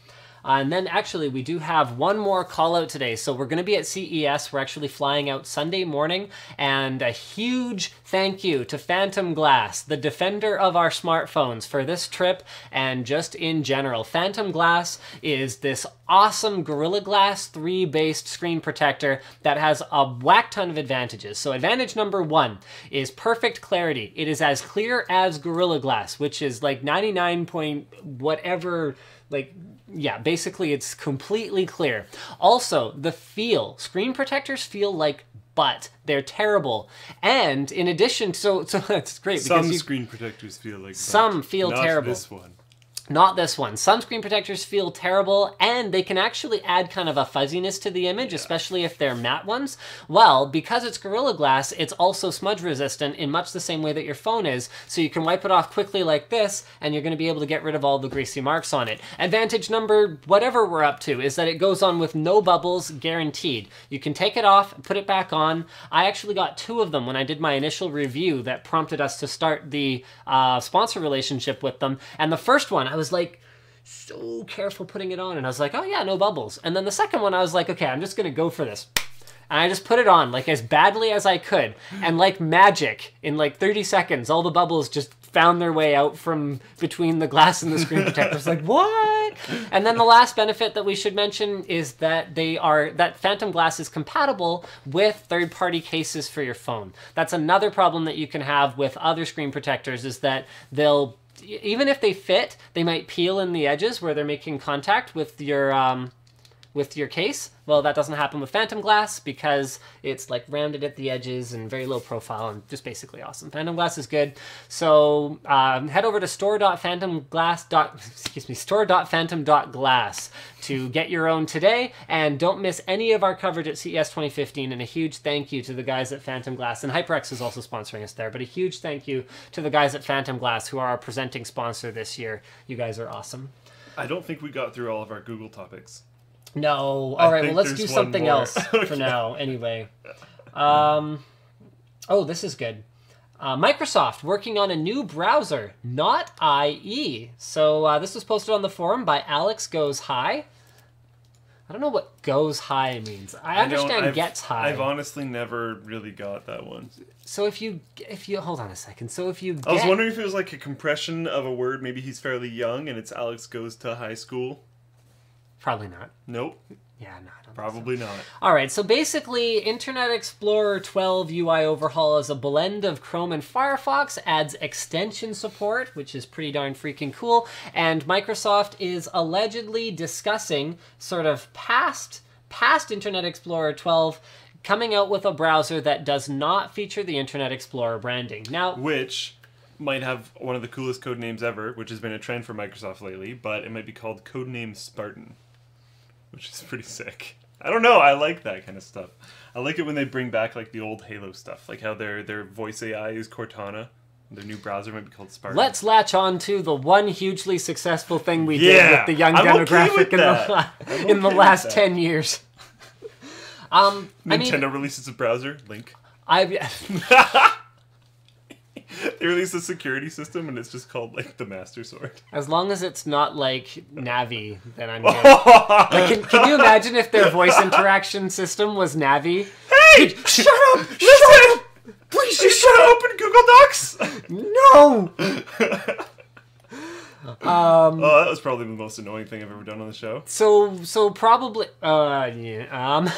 And then actually we do have one more call out today. So we're going to be at CES. We're actually flying out Sunday morning, and a huge thank you to Phantom Glass, the defender of our smartphones, for this trip and just in general. Phantom Glass is this awesome Gorilla Glass 3 based screen protector that has a whack ton of advantages. So advantage number 1 is perfect clarity. It is as clear as Gorilla Glass, which is like 99 point whatever, like, yeah, basically it's completely clear. Also, the feel. Screen protectors feel like butt. They're terrible. And in addition, so that's great. Some screen protectors feel like butt. Some feel terrible. Not this one. Not this one. Some screen protectors feel terrible, and they can actually add kind of a fuzziness to the image, especially if they're matte ones. Well, because it's Gorilla Glass, it's also smudge resistant in much the same way that your phone is, so you can wipe it off quickly like this, and you're going to be able to get rid of all the greasy marks on it. Advantage number whatever we're up to is that it goes on with no bubbles, guaranteed. You can take it off, put it back on. I actually got 2 of them when I did my initial review that prompted us to start the sponsor relationship with them, and the first one, I was like so careful putting it on, and I was like, oh yeah, no bubbles. And then the second one, I was like, okay, I'm just gonna go for this. And I just put it on like as badly as I could, and like magic, in like 30 seconds, all the bubbles just found their way out from between the glass and the screen protector. It's like, what? And then the last benefit that we should mention is that that Phantom Glass is compatible with third-party cases for your phone. That's another problem that you can have with other screen protectors, is that they'll, even if they fit, they might peel in the edges where they're making contact with your case. Well, that doesn't happen with Phantom Glass because it's like rounded at the edges and very low profile and just basically awesome. Phantom Glass is good. So head over to store.phantom.glass to get your own today, and don't miss any of our coverage at CES 2015. And a huge thank you to the guys at Phantom Glass, and HyperX is also sponsoring us there, but a huge thank you to the guys at Phantom Glass, who are our presenting sponsor this year. You guys are awesome. I don't think we got through all of our Google topics. No. All right, well, let's do something else for now anyway. Oh, this is good. Microsoft working on a new browser, not IE. So this was posted on the forum by Alex Goes High. I don't know what goes high means. I understand gets high. I've honestly never really got that one. So if you hold on a second. So if you I was wondering if it was like a compression of a word. Maybe he's fairly young and it's Alex Goes to High School. Probably not. Nope. Yeah, no, I don't Probably think so. not. All right, so basically, Internet Explorer 12 UI overhaul is a blend of Chrome and Firefox, adds extension support, which is pretty darn freaking cool, and Microsoft is allegedly discussing sort of past Internet Explorer 12 coming out with a browser that does not feature the Internet Explorer branding. Now, which might have one of the coolest code names ever, which has been a trend for Microsoft lately, but it might be called Codename Spartan, which is pretty sick. I don't know, I like that kind of stuff. I like it when they bring back like the old Halo stuff, like how their voice AI is Cortana. Their new browser might be called Spartan. Let's latch on to the one hugely successful thing we did with the young demographic in the last 10 years. Nintendo releases a browser, Link. They released a security system and it's just called like the Master Sword. As long as it's not like Navi, then I'm good. Like, can you imagine if their voice interaction system was Navi? Hey! Shut up! Listen! Please just shut up and Google Docs! No! Oh, that was probably the most annoying thing I've ever done on the show. So probably yeah,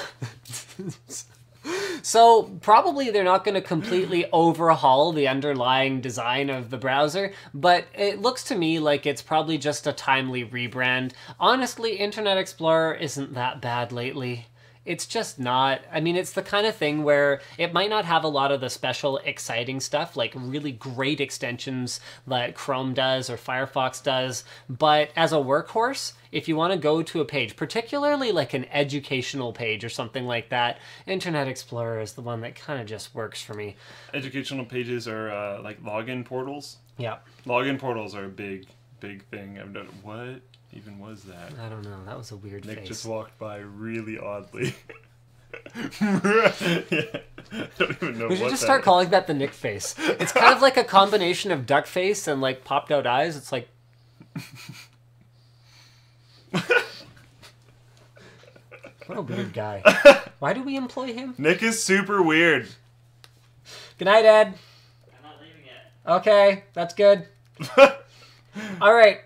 So probably they're not going to completely overhaul the underlying design of the browser, but it looks to me like it's probably just a timely rebrand. Honestly, Internet Explorer isn't that bad lately. It's just not. I mean, it's the kind of thing where it might not have a lot of the special, exciting stuff, like really great extensions like Chrome does or Firefox does. But as a workhorse, if you want to go to a page, particularly like an educational page or something like that, Internet Explorer is the one that kind of just works for me. Educational pages are like login portals. Yeah. Login portals are a big thing. I've done. What even was that? I don't know. That was a weird Nick face. just walked by really oddly. Yeah. I don't even know. We should just start calling that the Nick face. It's kind of like a combination of duck face and like popped out eyes. It's like. What a weird guy. Why do we employ him? Nick is super weird. Good night, Ed. I'm not leaving yet. Okay, that's good. All right,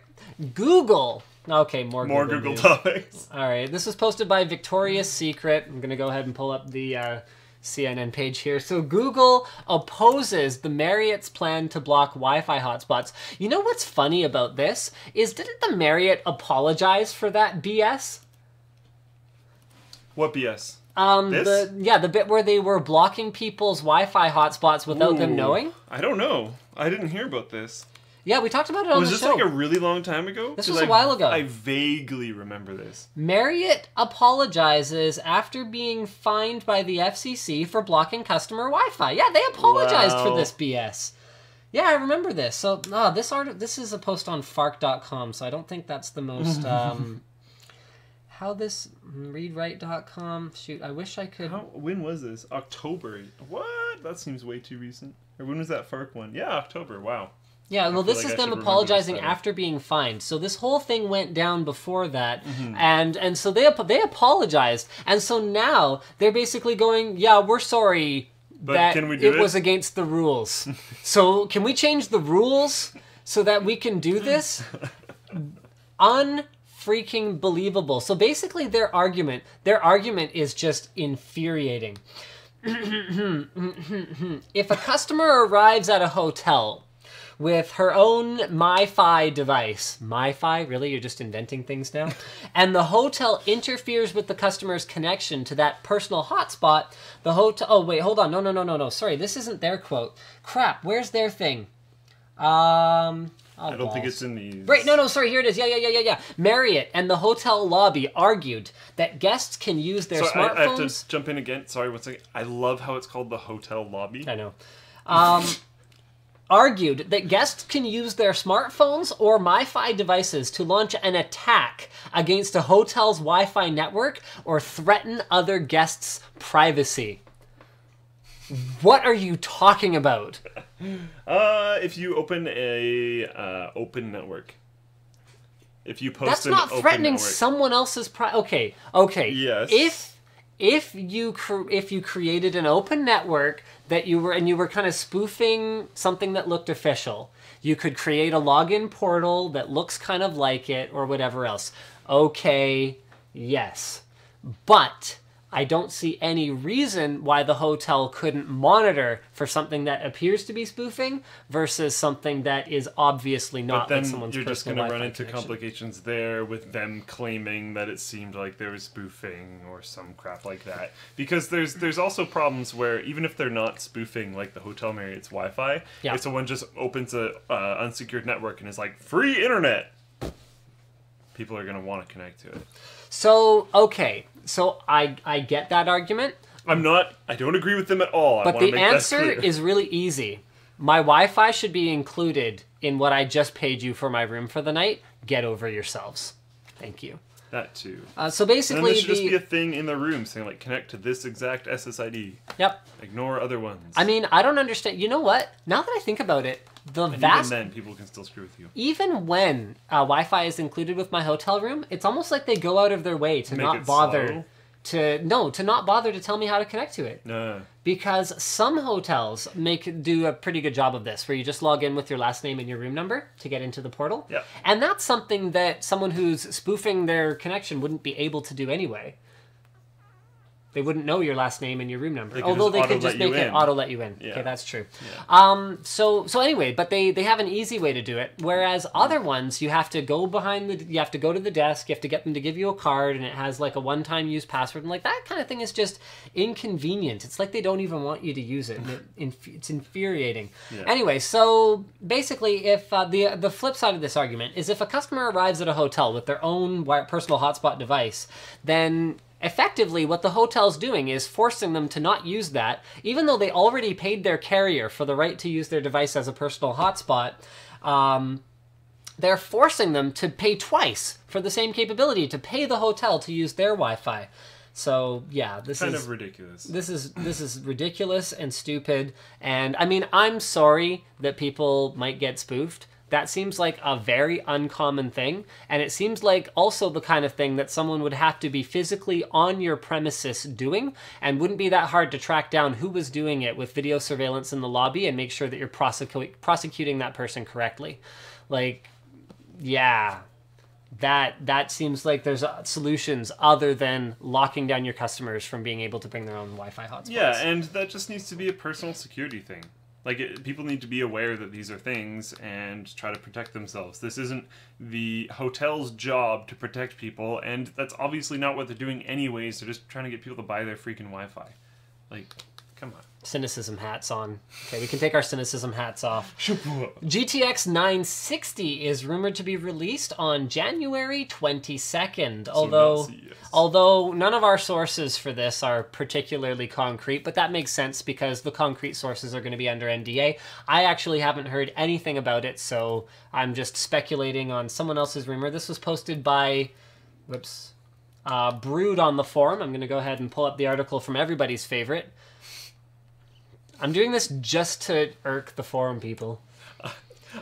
Google. Okay, more Google news. topics. All right, this was posted by Victoria's Secret. I'm going to go ahead and pull up the CNN page here. So Google opposes the Marriott's plan to block Wi-Fi hotspots. You know what's funny about this is, didn't the Marriott apologize for that BS? What BS? This? The bit where they were blocking people's Wi-Fi hotspots without them knowing. I don't know. I didn't hear about this. Yeah, we talked about it on the show. Was this like a really long time ago? This was a while ago. I vaguely remember this. Marriott apologizes after being fined by the FCC for blocking customer Wi-Fi. Yeah, they apologized for this BS. Yeah, I remember this. So, this is a post on fark.com, so I don't think that's the most readwrite.com. Shoot, I wish I could. When was this? October. What? That seems way too recent. Or when was that FARC one? Yeah, October. Wow. Yeah, well, this is them apologizing after being fined. So this whole thing went down before that, and so they apologized, and so now they're basically going, yeah, we're sorry that can we do it was against the rules. So can we change the rules so that we can do this? Unfreaking believable. So basically, their argument is just infuriating. If a customer arrives at a hotel with her own MiFi device. MiFi? Really? You're just inventing things now? And the hotel interferes with the customer's connection to that personal hotspot. The hotel... Oh, wait, hold on. No. Sorry, this isn't their quote. Crap, where's their thing? I don't think it's in these. Right, no, sorry, here it is. Yeah. Marriott and the hotel lobby argued that guests can use their smartphones... I have to jump in again. Sorry, one second. I love how it's called the hotel lobby. I know. Argued that guests can use their smartphones or MiFi devices to launch an attack against a hotel's Wi-Fi network or threaten other guests' privacy. What are you talking about? If you open a open network. If you post That's not threatening someone else's Okay. Yes. If you created an open network that you were kind of spoofing something that looked official, you could create a login portal that looks kind of like it or whatever else. Okay, yes. But I don't see any reason why the hotel couldn't monitor for something that appears to be spoofing versus something that is obviously not. But then like someone's you're just going to run into connection. complications there with them claiming that it seemed like there was spoofing or some crap like that. Because there's also problems where even if they're not spoofing like the Hotel Marriott's Wi-Fi, if someone just opens a unsecured network and is like, free internet, people are going to want to connect to it. So, okay. So I get that argument. I don't agree with them at all. But the answer is really easy. My Wi-Fi should be included in what I just paid you for my room for the night. Get over yourselves. Thank you. That too. So basically, and then there should just be a thing in the room saying like connect to this exact SSID. Yep. Ignore other ones. I mean, I don't understand. You know what? Now that I think about it, even then, people can still screw with you. Even when Wi-Fi is included with my hotel room, it's almost like they go out of their way to not bother to not bother to tell me how to connect to it. No. Because some hotels do a pretty good job of this, where you just log in with your last name and your room number to get into the portal. Yep. And that's something that someone who's spoofing their connection wouldn't be able to do anyway. They wouldn't know your last name and your room number. They Although they could just make it auto let you in. Yeah. Okay, that's true. Yeah. So anyway, but they have an easy way to do it. Whereas other ones, you have to go you have to go to the desk, you have to get them to give you a card, and it has like a one-time use password, and like that kind of thing is just inconvenient. It's like they don't even want you to use it. And it's infuriating. Yeah. Anyway, so basically, if the flip side of this argument is if a customer arrives at a hotel with their own personal hotspot device, then effectively what the hotel's doing is forcing them to not use that, even though they already paid their carrier for the right to use their device as a personal hotspot. They're forcing them to pay twice for the same capability, to pay the hotel to use their Wi-Fi. So yeah, this is kind of ridiculous. This is ridiculous and stupid. And I mean, I'm sorry that people might get spoofed. That seems like a very uncommon thing, and it seems like also the kind of thing that someone would have to be physically on your premises doing, and wouldn't be that hard to track down who was doing it with video surveillance in the lobby and make sure that you're prosecuting that person correctly. Like, yeah, that seems like there's solutions other than locking down your customers from being able to bring their own Wi-Fi hotspots. Yeah, and that just needs to be a personal security thing. Like, people need to be aware that these are things and try to protect themselves. This isn't the hotel's job to protect people, and that's obviously not what they're doing anyways. They're just trying to get people to buy their freaking Wi-Fi. Like, come on. Cynicism hats on. Okay, we can take our cynicism hats off. GTX 960 is rumored to be released on January 22nd, although none of our sources for this are particularly concrete, but that makes sense because the concrete sources are going to be under NDA. I actually haven't heard anything about it, so I'm just speculating on someone else's rumor. This was posted by, Brood on the forum. I'm going to go ahead and pull up the article from everybody's favorite. I'm doing this just to irk the forum people.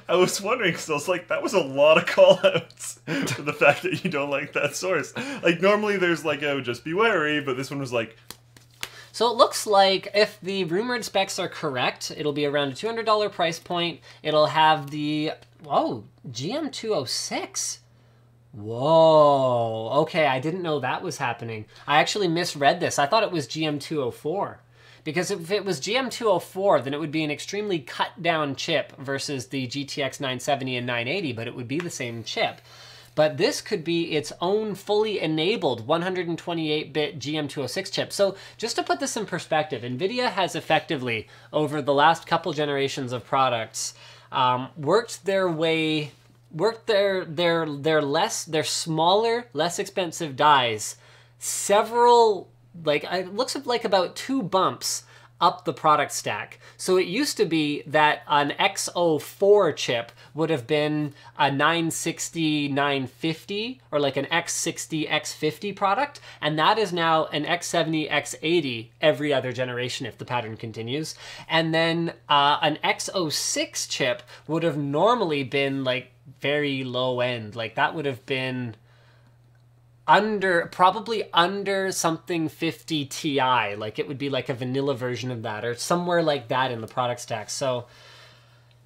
I was wondering, because I was like, that was a lot of call-outs for the fact that you don't like that source. Like, normally there's like, oh, just be wary, but this one was like... So it looks like if the rumored specs are correct, it'll be around a $200 price point. It'll have the, GM206. Whoa. Okay, I didn't know that was happening. I actually misread this. I thought it was GM204. Because if it was GM204, then it would be an extremely cut-down chip versus the GTX 970 and 980, but it would be the same chip. But this could be its own fully enabled 128-bit GM206 chip. So just to put this in perspective, NVIDIA has effectively, over the last couple generations of products, worked their smaller, less expensive dies several... Like, it looks like about 2 bumps up the product stack. So it used to be that an X04 chip would have been a 960, 950, or like an X60, X50 product, and that is now an X70, X80 every other generation if the pattern continues. And then an X06 chip would have normally been like very low end. Like that would have been... probably under something 50 Ti, like it would be like a vanilla version of that, or somewhere like that in the product stack. So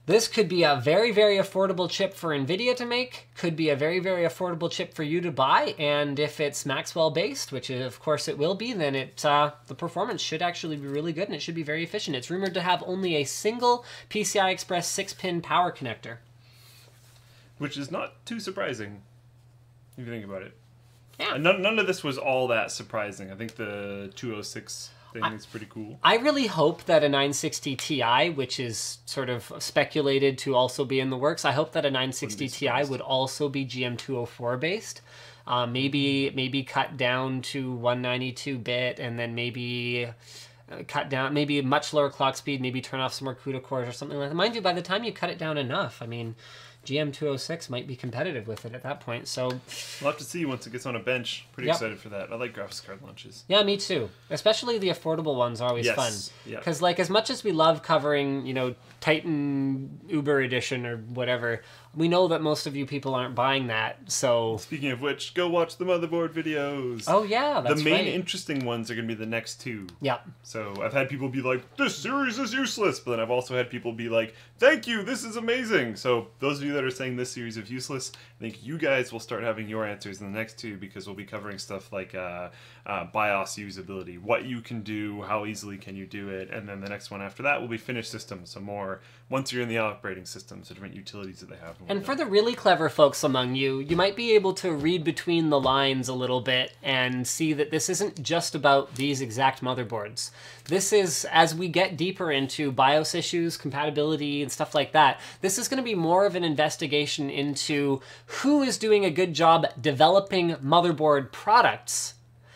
this could be a very, very affordable chip for NVIDIA to make, could be a very, very affordable chip for you to buy, and if it's Maxwell based, which of course it will be, then the performance should actually be really good and it should be very efficient. It's rumored to have only a single PCI Express 6-pin power connector. Which is not too surprising, if you think about it. Yeah. None of this was all that surprising. I think the 206 thing is pretty cool. I really hope that a 960 Ti, which is sort of speculated to also be in the works, I hope that a 960 Ti would also be GM204 based. Maybe cut down to 192-bit, and then maybe cut down, maybe much lower clock speed, maybe turn off some more CUDA cores or something like that. Mind you, by the time you cut it down enough, I mean... GM206 might be competitive with it at that point, so... We'll have to see once it gets on a bench. Pretty excited for that. I like graphics card launches. Yeah, me too. Especially the affordable ones are always fun. Because, like, as much as we love covering, you know, Titan Uber Edition or whatever, we know that most of you people aren't buying that, so... Speaking of which, go watch the motherboard videos. Oh, yeah, that's right. The main interesting ones are going to be the next 2. Yeah. So I've had people be like, this series is useless, but then I've also had people be like, thank you, this is amazing. So those of you you that are saying this series is useless, I think you guys will start having your answers in the next two, because we'll be covering stuff like BIOS usability, what you can do, how easily can you do it, and then the next one after that will be finished systems, so more once you're in the operating system, so different utilities that they have. And for the really clever folks among you, you might be able to read between the lines a little bit and see that this isn't just about these exact motherboards. This is, as we get deeper into BIOS issues, compatibility, and stuff like that, this is going to be more of an investigation into who is doing a good job developing motherboard products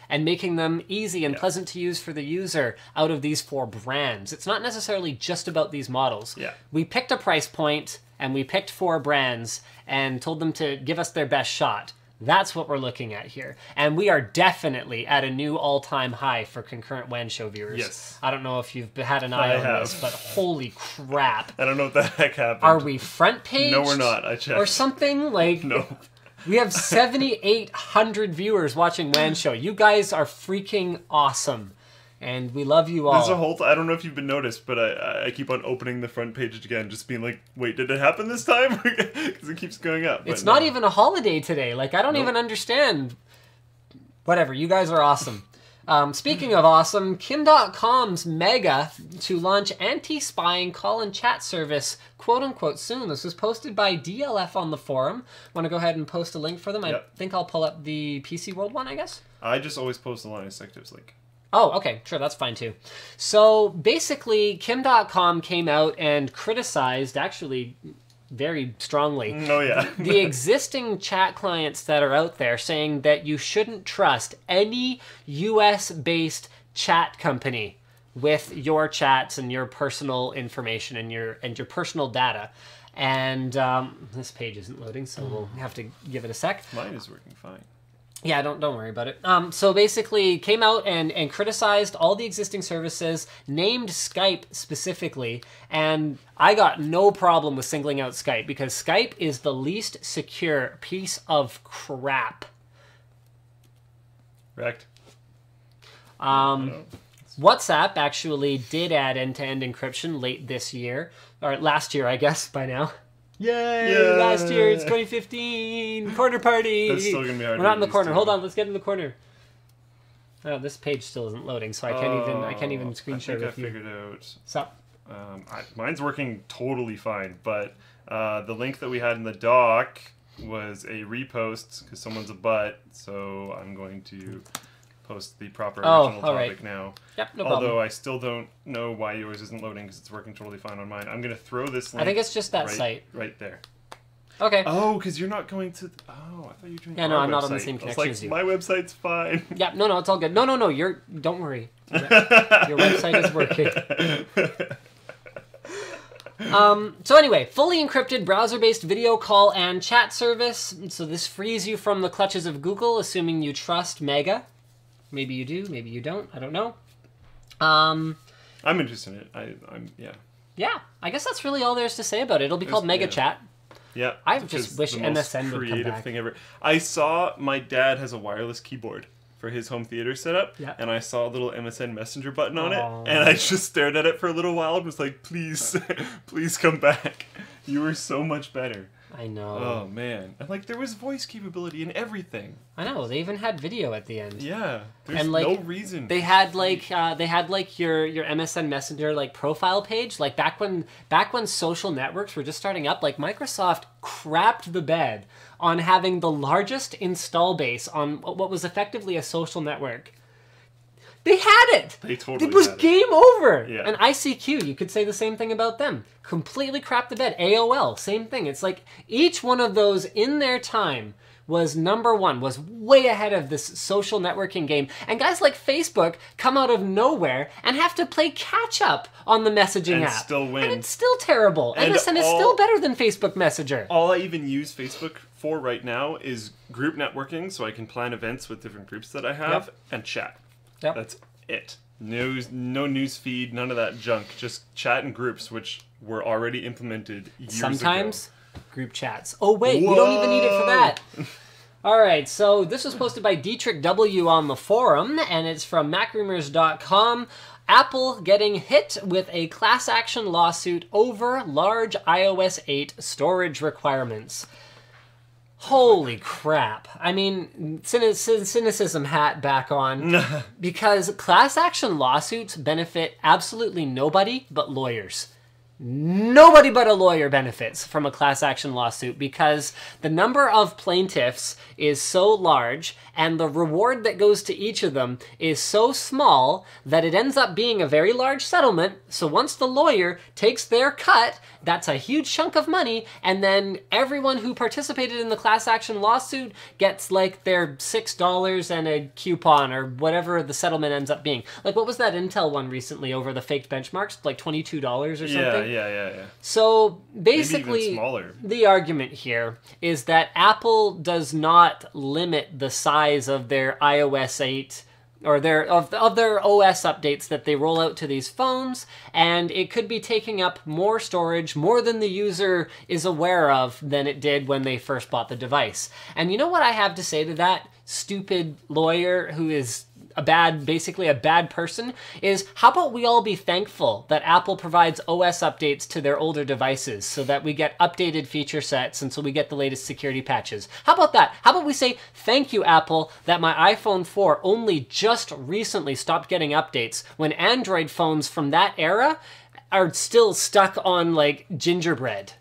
and making them easy and pleasant to use for the user out of these 4 brands. It's not necessarily just about these models. Yeah. We picked a price point, and we picked 4 brands, and told them to give us their best shot. That's what we're looking at here. And we are definitely at a new all-time high for concurrent WAN show viewers. Yes. I don't know if you've had an eye on this, but holy crap. I don't know what the heck happened. Are we front page? No, we're not. I checked. Or something? Like, No. We have 7,800 viewers watching WAN show. You guys are freaking awesome. And we love you all. There's a whole... I don't know if you've been noticed, but I keep on opening the front page again, just being like, wait, did it happen this time? Because it keeps going up. It's not even a holiday today. Like, I don't even understand. Whatever, you guys are awesome. Speaking of awesome, Kim.com's mega to launch anti-spying call and chat service, quote-unquote, soon. This was posted by DLF on the forum. Want to go ahead and post a link for them? I think I'll pull up the PC World one, I guess? I just always post the Linus Sectives link. Oh, okay, sure, that's fine too. So basically, Kim.com came out and criticized, actually very strongly, the existing chat clients that are out there, saying that you shouldn't trust any US-based chat company with your chats and your personal information and your personal data. And this page isn't loading, so we'll have to give it a sec. Mine is working fine. Yeah, don't worry about it. So basically, came out and criticized all the existing services, named Skype specifically, and I got no problem with singling out Skype, because Skype is the least secure piece of crap. Correct. WhatsApp actually did add end-to-end encryption late this year, or last year, I guess, by now. Yay! Last year, it's 2015. Corner party. That's still gonna be hard. We're not in the corner. Hold on, let's get in the corner. Oh, this page still isn't loading, so I can't even screen share with you. I figured out. Sup? Mine's working totally fine, but the link that we had in the doc was a repost because someone's a butt. So I'm going to post the proper original topic now. Yep, no problem. Although I still don't know why yours isn't loading because it's working totally fine on mine. I'm going to throw this link. I think it's just that site. Right there. Okay. Oh, because you're not going to... Oh, I thought you were doing Yeah, no, I'm not on the same connection as you. My website's fine. Yeah, no, it's all good. No, don't worry. Your website is working. So anyway, fully encrypted browser-based video call and chat service. So this frees you from the clutches of Google, assuming you trust Mega. Maybe you do, maybe you don't. I don't know. I'm interested in it. Yeah. Yeah, I guess that's really all there's to say about it. It'll be called Mega Chat. Yeah. I just wish MSN would come back. Thing ever. I saw my dad has a wireless keyboard for his home theater setup, and I saw a little MSN Messenger button on it, and I just stared at it for a little while and was like, please, please come back. You were so much better. I know. Oh, man. And, like, there was voice capability in everything. I know. They even had video at the end. Yeah. There's no reason. They had, like, your MSN Messenger, like, profile page. Like, back when social networks were just starting up, like, Microsoft crapped the bed on having the largest install base on what was effectively a social network. They had it! They totally It was game over! Yeah. And ICQ, you could say the same thing about them. Completely crapped the bed. AOL, same thing. It's like each one of those in their time was number one, was way ahead of this social networking game. And guys like Facebook come out of nowhere and have to play catch up on the messaging app. And still win. And it's still terrible. And MSN is still better than Facebook Messenger. All I even use Facebook for right now is group networking, so I can plan events with different groups that I have, and chat. Yep. That's it. No news feed, none of that junk. Just chat and groups, which were already implemented years Sometimes ago. Group chats. Oh wait, you don't even need it for that. All right, so this was posted by Dietrich W on the forum, and it's from MacRumors.com. Apple getting hit with a class action lawsuit over large iOS 8 storage requirements. Holy crap. I mean, cynicism hat back on. Because class action lawsuits benefit absolutely nobody but lawyers. Nobody but a lawyer benefits from a class action lawsuit because the number of plaintiffs is so large and the reward that goes to each of them is so small that it ends up being a very large settlement. So once the lawyer takes their cut, that's a huge chunk of money, and then everyone who participated in the class action lawsuit gets like their $6 and a coupon or whatever the settlement ends up being. Like, what was that Intel one recently over the faked benchmarks? Like $22 or something? Yeah. So basically, Maybe even smaller. The argument here is that Apple does not limit the size of their iOS 8 or their OS updates that they roll out to these phones, and it could be taking up more storage, more than the user is aware of than it did when they first bought the device. And you know what I have to say to that stupid lawyer who is basically a bad person, is how about we all be thankful that Apple provides OS updates to their older devices so that we get updated feature sets and so we get the latest security patches. How about that? How about we say, thank you, Apple, that my iPhone 4 only just recently stopped getting updates when Android phones from that era are still stuck on, like, gingerbread.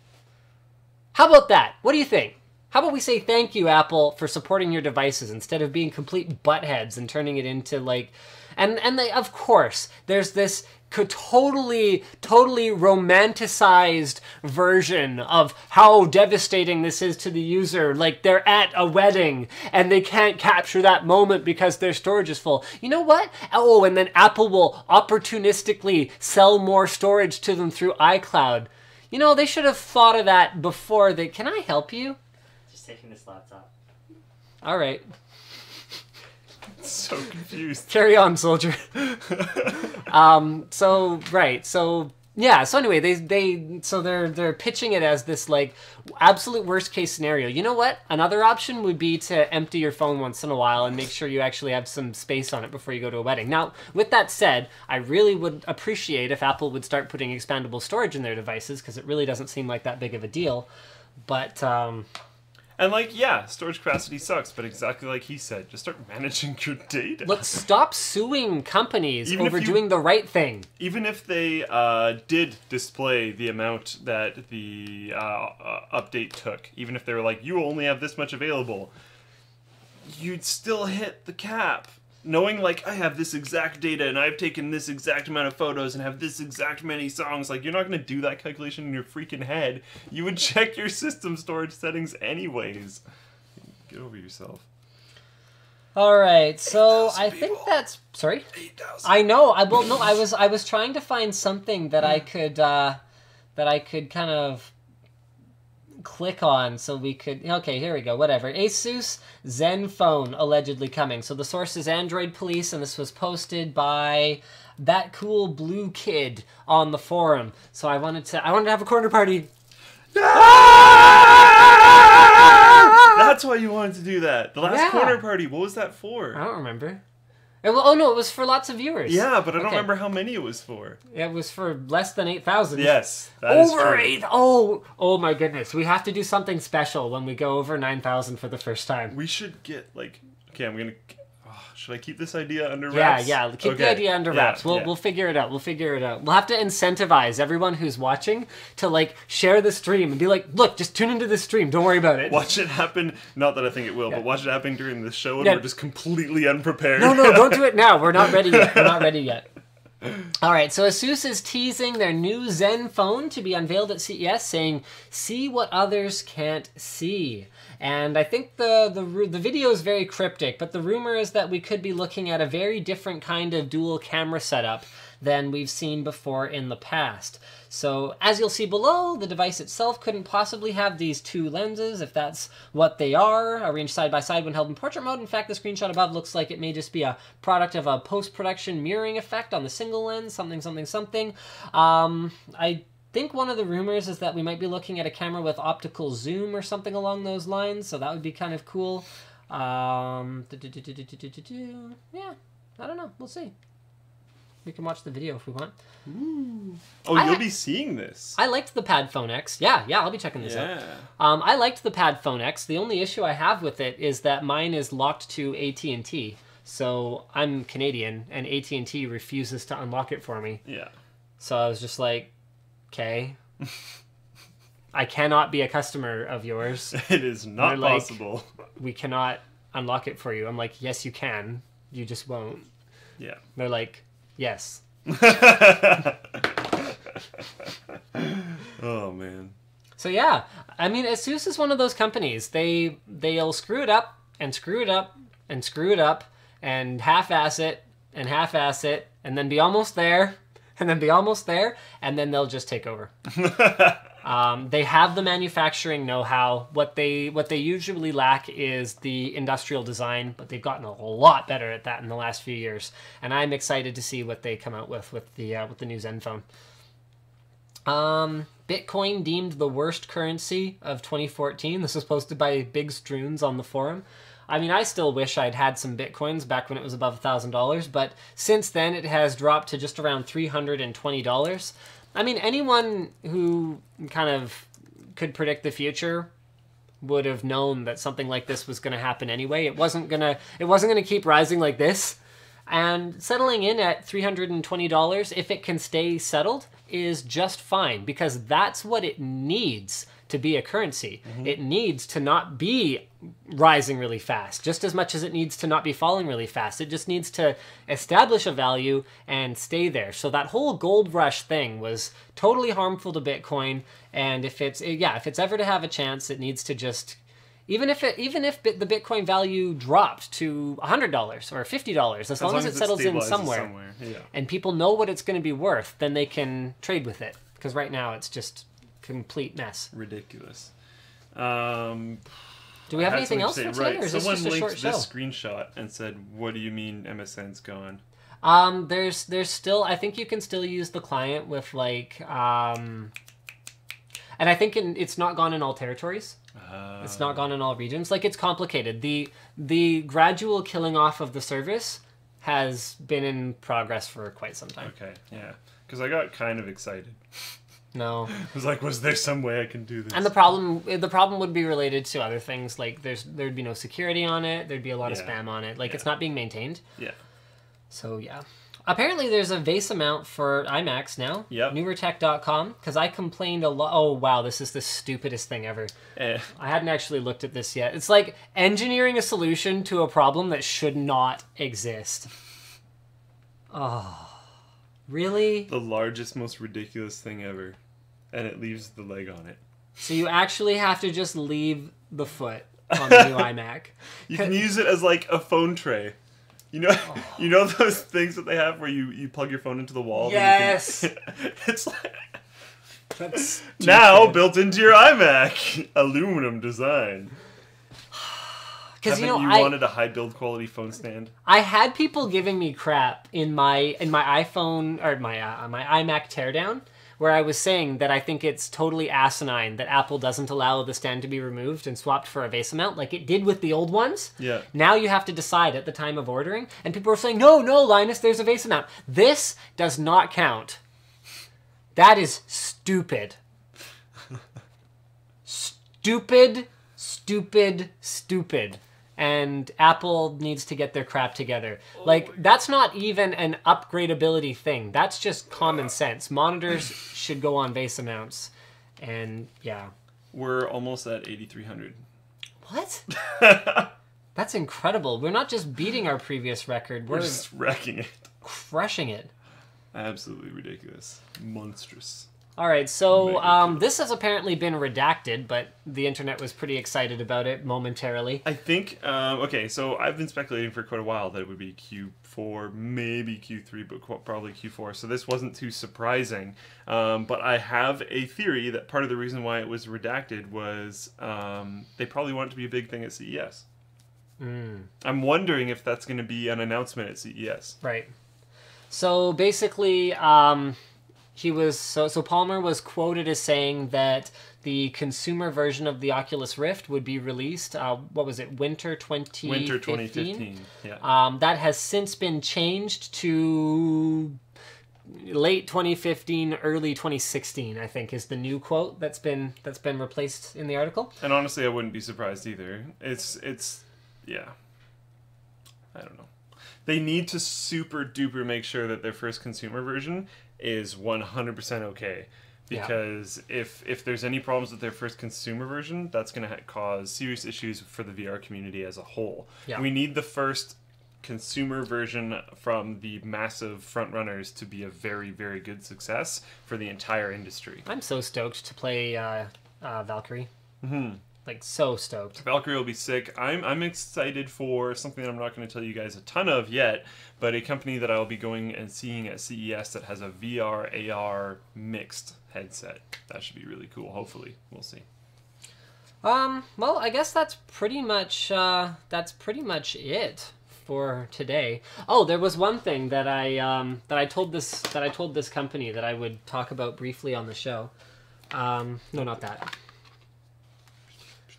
How about that? What do you think? How about we say thank you, Apple, for supporting your devices instead of being complete buttheads and turning it into, like... And they, of course, there's this totally romanticized version of how devastating this is to the user. Like, they're at a wedding and they can't capture that moment because their storage is full. You know what? Oh, and then Apple will opportunistically sell more storage to them through iCloud. You know, they should have thought of that before they... Can I help you? Taking this laptop. All right. So confused. Carry on, soldier. So anyway, they're pitching it as this, like, absolute worst case scenario. You know what? Another option would be to empty your phone once in a while and make sure you actually have some space on it before you go to a wedding. Now, with that said, I really would appreciate if Apple would start putting expandable storage in their devices, because it really doesn't seem like that big of a deal. But and, like, yeah, storage capacity sucks, but exactly like he said, just start managing your data. Let's stop suing companies over doing the right thing. Even if they did display the amount that the update took, even if they were like, you only have this much available, you'd still hit the cap. Knowing, like, I have this exact data and I've taken this exact amount of photos and have this exact many songs, like, you're not going to do that calculation in your freaking head. You would check your system storage settings anyways. Get over yourself. All right, so I think that's... Sorry? 8,000. I know. I was trying to find something that I could kind of click on so we could... Okay, here we go. Whatever. Asus ZenFone allegedly coming. So the source is Android Police, and this was posted by that cool blue kid on the forum. So I wanted to have a corner party. That's why you wanted to do that. The last corner party. What was that for? I don't remember. Oh, no, it was for lots of viewers. Yeah, but I don't remember how many it was for. It was for less than 8,000. Yes, that is over true. 8. Oh my goodness. We have to do something special when we go over 9,000 for the first time. We should get, like... Okay, I'm going to... should I keep this idea under wraps? Yeah. Keep the idea under wraps. We'll figure it out. We'll have to incentivize everyone who's watching to, like, share the stream and be like, look, just tune into the stream. Don't worry about it. Watch it happen. Not that I think it will, but watch it happen during the show and we're just completely unprepared. No, don't do it now. We're not ready yet. All right, so Asus is teasing their new ZenFone to be unveiled at CES, saying, see what others can't see. And I think the video is very cryptic, but the rumor is that we could be looking at a very different kind of dual camera setup than we've seen before in the past. So as you'll see below, the device itself couldn't possibly have these two lenses, if that's what they are, arranged side by side when held in portrait mode. In fact, the screenshot above looks like it may just be a product of a post-production mirroring effect on the single lens, something. I think one of the rumors is that we might be looking at a camera with optical zoom or something along those lines, so that would be kind of cool. Yeah, I don't know. We'll see. We can watch the video if we want. Ooh. Oh, you'll be seeing this. I liked the Pad Phone X. Yeah, I'll be checking this out. I liked the Pad Phone X. The only issue I have with it is that mine is locked to AT&T. So I'm Canadian, and AT&T refuses to unlock it for me. Yeah. So I was just like, okay. I cannot be a customer of yours. It is not possible. Like, we cannot unlock it for you. I'm like, yes, you can. You just won't. Yeah. They're like, yes. Oh, man. So, yeah. I mean, Asus is one of those companies. They'll screw it up and screw it up and screw it up and half-ass it and half-ass it and then be almost there and then be almost there and then they'll just take over. They have the manufacturing know-how. What they usually lack is the industrial design, but they've gotten a lot better at that in the last few years. And I'm excited to see what they come out with the new ZenFone. Bitcoin deemed the worst currency of 2014. This was posted by Big Stroons on the forum. I mean, I still wish I'd had some Bitcoins back when it was above $1,000, but since then it has dropped to just around $320. I mean, anyone who kind of could predict the future would have known that something like this was going to happen anyway. It wasn't gonna keep rising like this. And settling in at $320, if it can stay settled, is just fine, because that's what it needs to be a currency. Mm-hmm. It needs to not be rising really fast, just as much as it needs to not be falling really fast. It just needs to establish a value and stay there. So that whole gold rush thing was totally harmful to Bitcoin. And if it's ever to have a chance, it needs to just, even if the Bitcoin value dropped to $100 or $50, as long as it settles in somewhere. Yeah. And people know what it's going to be worth, then they can trade with it. Because right now it's just complete mess. Ridiculous. Do we have anything else for today, right. or is this just a short show? Someone linked this screenshot and said, "What do you mean MSN's gone?" There's still, I think you can still use the client with like, and I think it's not gone in all territories. It's not gone in all regions. Like, it's complicated. The gradual killing off of the service has been in progress for quite some time. Okay, yeah, because I got kind of excited. No. I was like, was there some way I can do this? And the problem would be related to other things. Like, there'd be no security on it. There'd be a lot of spam on it. Like, it's not being maintained. Yeah. So, yeah. Apparently, there's a VESA mount for iMacs now. Yep. Newertech.com. Because I complained a lot. Oh, wow, this is the stupidest thing ever. I hadn't actually looked at this yet. It's like engineering a solution to a problem that should not exist. Oh. Really? The largest, most ridiculous thing ever. And it leaves the leg on it. So you actually have to just leave the foot on the new iMac. You can use it as like a phone tray. You know those things that they have where you plug your phone into the wall? Yes! It's like... That's now built into your iMac. Aluminum design. Because you wanted a high build quality phone stand? I had people giving me crap in my iPhone, or my iMac teardown, where I was saying that I think it's totally asinine that Apple doesn't allow the stand to be removed and swapped for a VESA mount like it did with the old ones. Yeah. Now you have to decide at the time of ordering, and people are saying, no, Linus, there's a VESA mount. This does not count. That is stupid. Stupid. And Apple needs to get their crap together. Like, that's not even an upgradability thing. That's just common sense. Monitors should go on VESA mounts. And, yeah. We're almost at 8,300. What? That's incredible. We're not just beating our previous record. We're just wrecking it. Crushing it. Absolutely ridiculous. Monstrous. All right, so this has apparently been redacted, but the internet was pretty excited about it momentarily. I think, okay, so I've been speculating for quite a while that it would be Q4, maybe Q3, but probably Q4, so this wasn't too surprising. But I have a theory that part of the reason why it was redacted was they probably want it to be a big thing at CES. I'm wondering if that's going to be an announcement at CES. Right. So basically... he was so Palmer was quoted as saying that the consumer version of the Oculus Rift would be released. What was it? Winter 2015. Winter 2015. Yeah. That has since been changed to late 2015, early 2016. I think is the new quote that's been replaced in the article. And honestly, I wouldn't be surprised either. It's yeah. I don't know. They need to super duper make sure that their first consumer version is 100% okay. Because if there's any problems with their first consumer version, that's going to cause serious issues for the VR community as a whole. Yeah. We need the first consumer version from the massive front runners to be a very, very good success for the entire industry. I'm so stoked to play Valkyrie. Mm-hmm. Like, so stoked. Valkyrie will be sick. I'm excited for something that I'm not going to tell you guys a ton of yet, but a company that I'll be going and seeing at CES that has a VR, AR mixed headset. That should be really cool, hopefully. We'll see. Well, I guess that's pretty much it for today. Oh, there was one thing that I told this company that I would talk about briefly on the show. No, not that.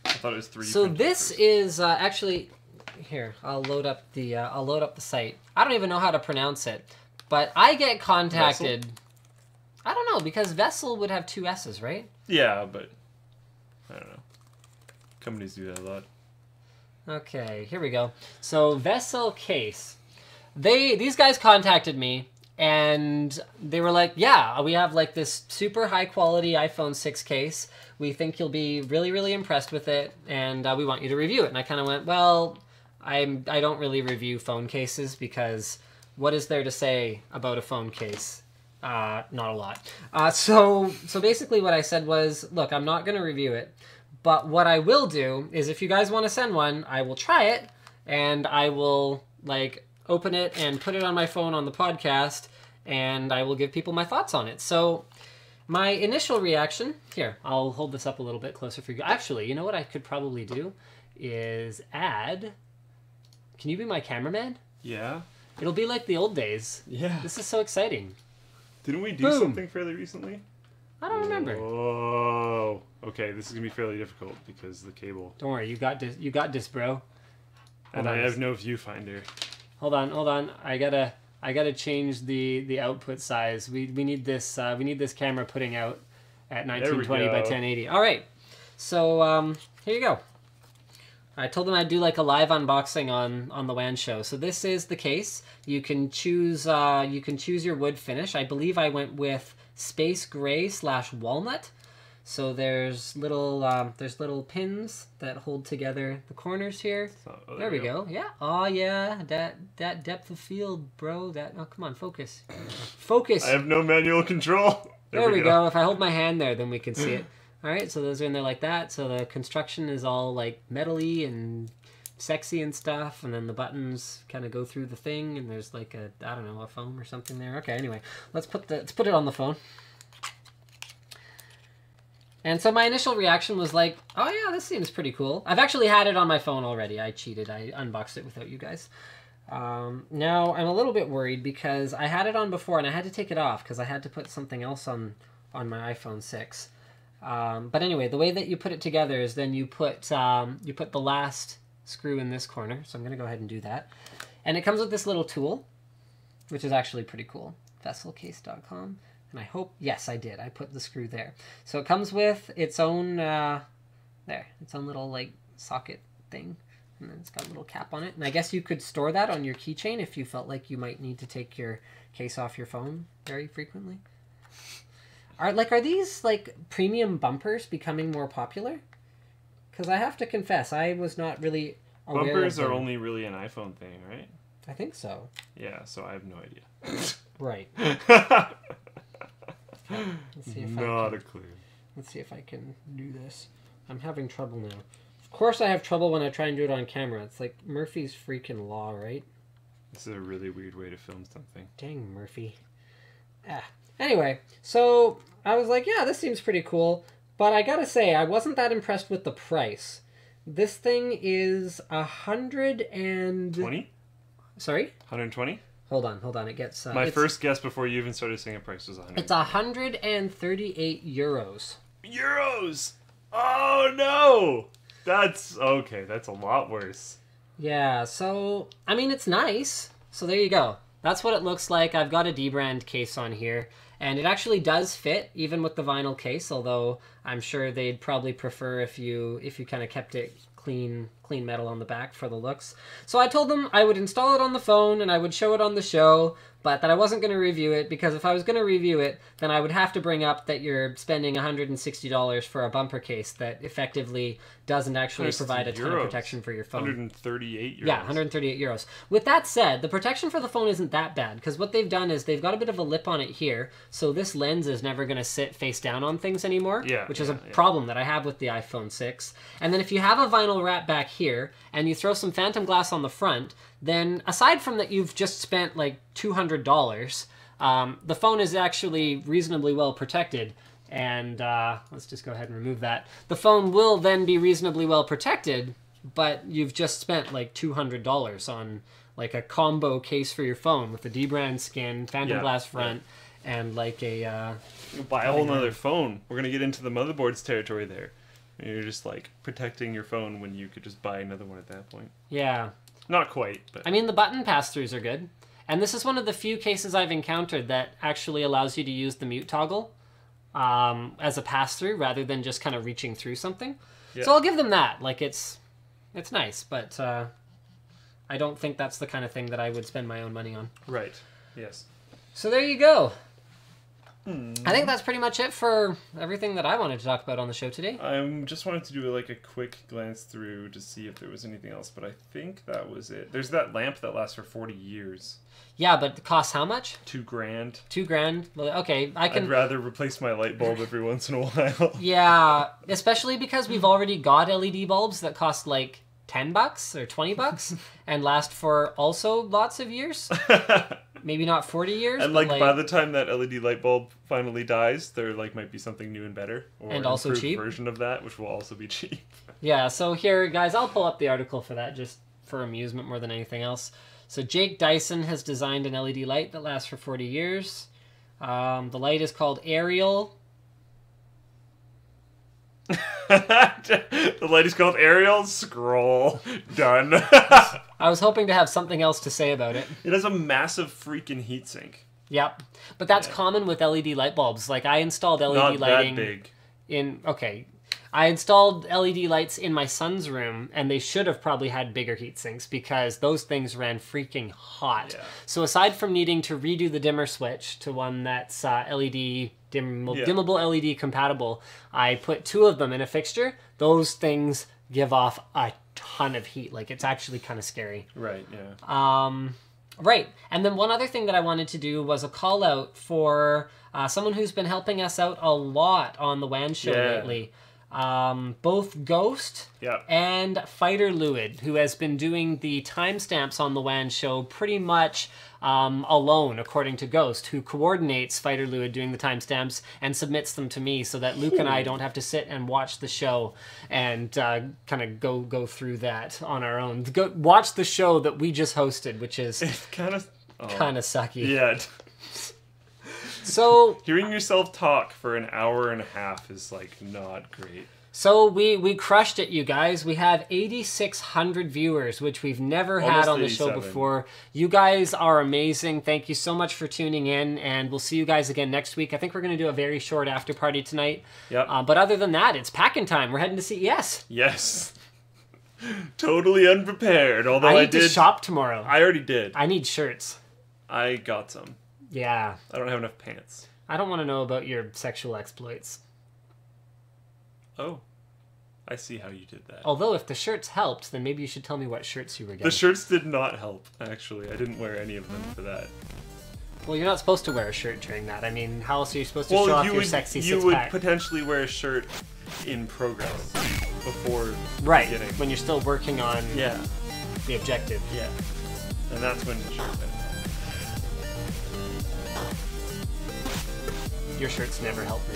I thought it was 3D. So this is actually here. I'll load up the site. I don't even know how to pronounce it, but I get contacted. Vessel? I don't know because Vessel would have 2 S's, right? Yeah, but I don't know. Companies do that a lot. Okay, here we go. So Vessel Case. These guys contacted me and they were like, "Yeah, we have like this super high quality iPhone 6 case. We think you'll be really, really impressed with it, and we want you to review it." And I kind of went, "Well, I don't really review phone cases because what is there to say about a phone case? Not a lot." So basically what I said was, "Look, I'm not going to review it, but what I will do is if you guys want to send one, I will try it, and I will like open it and put it on my phone on the podcast, and I will give people my thoughts on it." So my initial reaction, here, I'll hold this up a little bit closer for you. Actually, you know what I could probably do is add, can you be my cameraman? Yeah. It'll be like the old days. Yeah. This is so exciting. Didn't we do something fairly recently? I don't remember. Oh, okay. This is gonna be fairly difficult because the cable. Don't worry, you got this, bro. And I have no viewfinder. Hold on. I gotta change the output size. We need this camera putting out at 1920 by 1080. All right. So here you go. I told them I'd do like a live unboxing on the WAN show. So this is the case. You can choose your wood finish. I believe I went with space gray / walnut. So there's little pins that hold together the corners here. There we go. Yeah. Oh yeah. That depth of field, bro. Oh, come on, focus. Focus. I have no manual control. There we go. If I hold my hand there, then we can see it. All right. So those are in there like that. So the construction is all like metally and sexy and stuff, and then the buttons kind of go through the thing, and there's like a foam or something there. Okay. Anyway, let's put it on the phone. And so my initial reaction was like, oh yeah, this seems pretty cool. I've actually had it on my phone already. I cheated. I unboxed it without you guys. Now I'm a little bit worried because I had it on before and I had to take it off because I had to put something else on my iPhone 6. But anyway, the way that you put it together is then you put the last screw in this corner. So I'm going to go ahead and do that. And it comes with this little tool, which is actually pretty cool. Vesselcase.com. And I hope, yes, I did. I put the screw there. So it comes with its own, its own little like socket thing. And then it's got a little cap on it. And I guess you could store that on your keychain if you felt like you might need to take your case off your phone very frequently. Are these like premium bumpers becoming more popular? Because I have to confess, I was not really aware bumpers of them. are only really an iPhone thing, right? I think so. Yeah, so I have no idea. Right. Let's see if not a clue. Let's see if I can do this. I'm having trouble now. Of course I have trouble when I try and do it on camera. It's like Murphy's freaking law, right? This is a really weird way to film something. Dang, Murphy. Anyway, so I was like, yeah, this seems pretty cool. But I gotta say, I wasn't that impressed with the price. This thing is 120. $20? Sorry? 120? Hold on. It gets... My first guess before you even started saying a price was 100. It's 138 euros. Euros! Oh, no! That's... Okay, that's a lot worse. Yeah, so... I mean, it's nice. So there you go. That's what it looks like. I've got a D-brand case on here. And it actually does fit, even with the vinyl case, although I'm sure they'd probably prefer if you kind of kept it clean metal on the back for the looks. So I told them I would install it on the phone and I would show it on the show, but that I wasn't going to review it, because if I was going to review it, then I would have to bring up that you're spending $160 for a bumper case that effectively doesn't actually provide a ton of protection for your phone. 138 euros. Yeah, 138 euros. With that said, the protection for the phone isn't that bad, because what they've done is they've got a bit of a lip on it here, so this lens is never going to sit face down on things anymore, which is a problem that I have with the iPhone 6. And then if you have a vinyl wrap back here, and you throw some phantom glass on the front, then aside from that you've just spent like $200, the phone is actually reasonably well protected. And let's just go ahead and remove that. The phone will then be reasonably well protected, but you've just spent like $200 on like a combo case for your phone with a D-brand skin, phantom glass front, and like a... You'll buy a whole nother phone. We're going to get into the motherboards territory there. You're just like protecting your phone when you could just buy another one at that point. Yeah. Not quite, but... I mean, the button pass-throughs are good. And this is one of the few cases I've encountered that actually allows you to use the mute toggle as a pass-through rather than just kind of reaching through something. Yeah. So I'll give them that. Like, it's nice, but I don't think that's the kind of thing that I would spend my own money on. Right. Yes. So there you go. I think that's pretty much it for everything that I wanted to talk about on the show today. I just wanted to do like a quick glance through to see if there was anything else, but I think that was it. There's that lamp that lasts for 40 years. Yeah, but it costs how much? $2 grand. $2 grand? Well, okay, I'd rather replace my light bulb every once in a while. Yeah, especially because we've already got LED bulbs that cost like $10 or $20 and last for also lots of years. Maybe not 40 years. And like by the time that LED light bulb finally dies, there like might be something new and better, or and an also improved cheap version of that, which will also be cheap. Yeah. So here, guys, I'll pull up the article for that just for amusement more than anything else. So Jake Dyson has designed an LED light that lasts for 40 years. The light is called Ariel. The light is called Ariel. Scroll. Done. I was hoping to have something else to say about it. It has a massive freaking heatsink. Yep. But that's common with LED light bulbs. Like, I installed LED lighting... Not that big. I installed LED lights in my son's room, and they should have probably had bigger heat sinks because those things ran freaking hot. Yeah. So aside from needing to redo the dimmer switch to one that's dimmable LED compatible, I put 2 of them in a fixture. Those things give off a ton of heat. Like, it's actually kind of scary. Right, yeah. Right. And then one other thing that I wanted to do was a call out for someone who's been helping us out a lot on the WAN show lately. Both Ghost and Fighterluid, who has been doing the timestamps on the WAN show pretty much alone, according to Ghost, who coordinates Fighterluid doing the timestamps and submits them to me so that Luke and I don't have to sit and watch the show and kind of go through that on our own. Watch the show that we just hosted, which is kind of sucky. Yeah. So hearing yourself talk for an hour and a half is like not great. So we crushed it, you guys. We have 8,600 viewers, which we've never had on the show before. You guys are amazing. Thank you so much for tuning in, and we'll see you guys again next week. I think we're going to do a very short after party tonight. Yep. But other than that, it's packing time. We're heading to CES. Yes. Totally unprepared. Although I need to shop tomorrow. I already did. I need shirts. I got some. Yeah. I don't have enough pants. I don't want to know about your sexual exploits. Oh. I see how you did that. Although if the shirts helped, then maybe you should tell me what shirts you were getting. The shirts did not help, actually. I didn't wear any of them for that. Well, you're not supposed to wear a shirt during that. I mean, how else are you supposed to show off your sexy six-pack? You would potentially wear a shirt in progress before beginning. When you're still working on the objective. Yeah. And that's when the shirt helps. Your shirts never help me.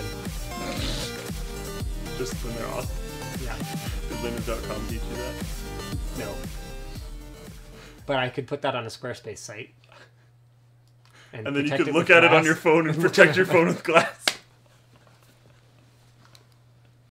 Just when they're awesome. Yeah. Did Linus.com teach you that? No. But I could put that on a Squarespace site. And then you protect could it look with at it on glass. your phone and protect your phone with glass.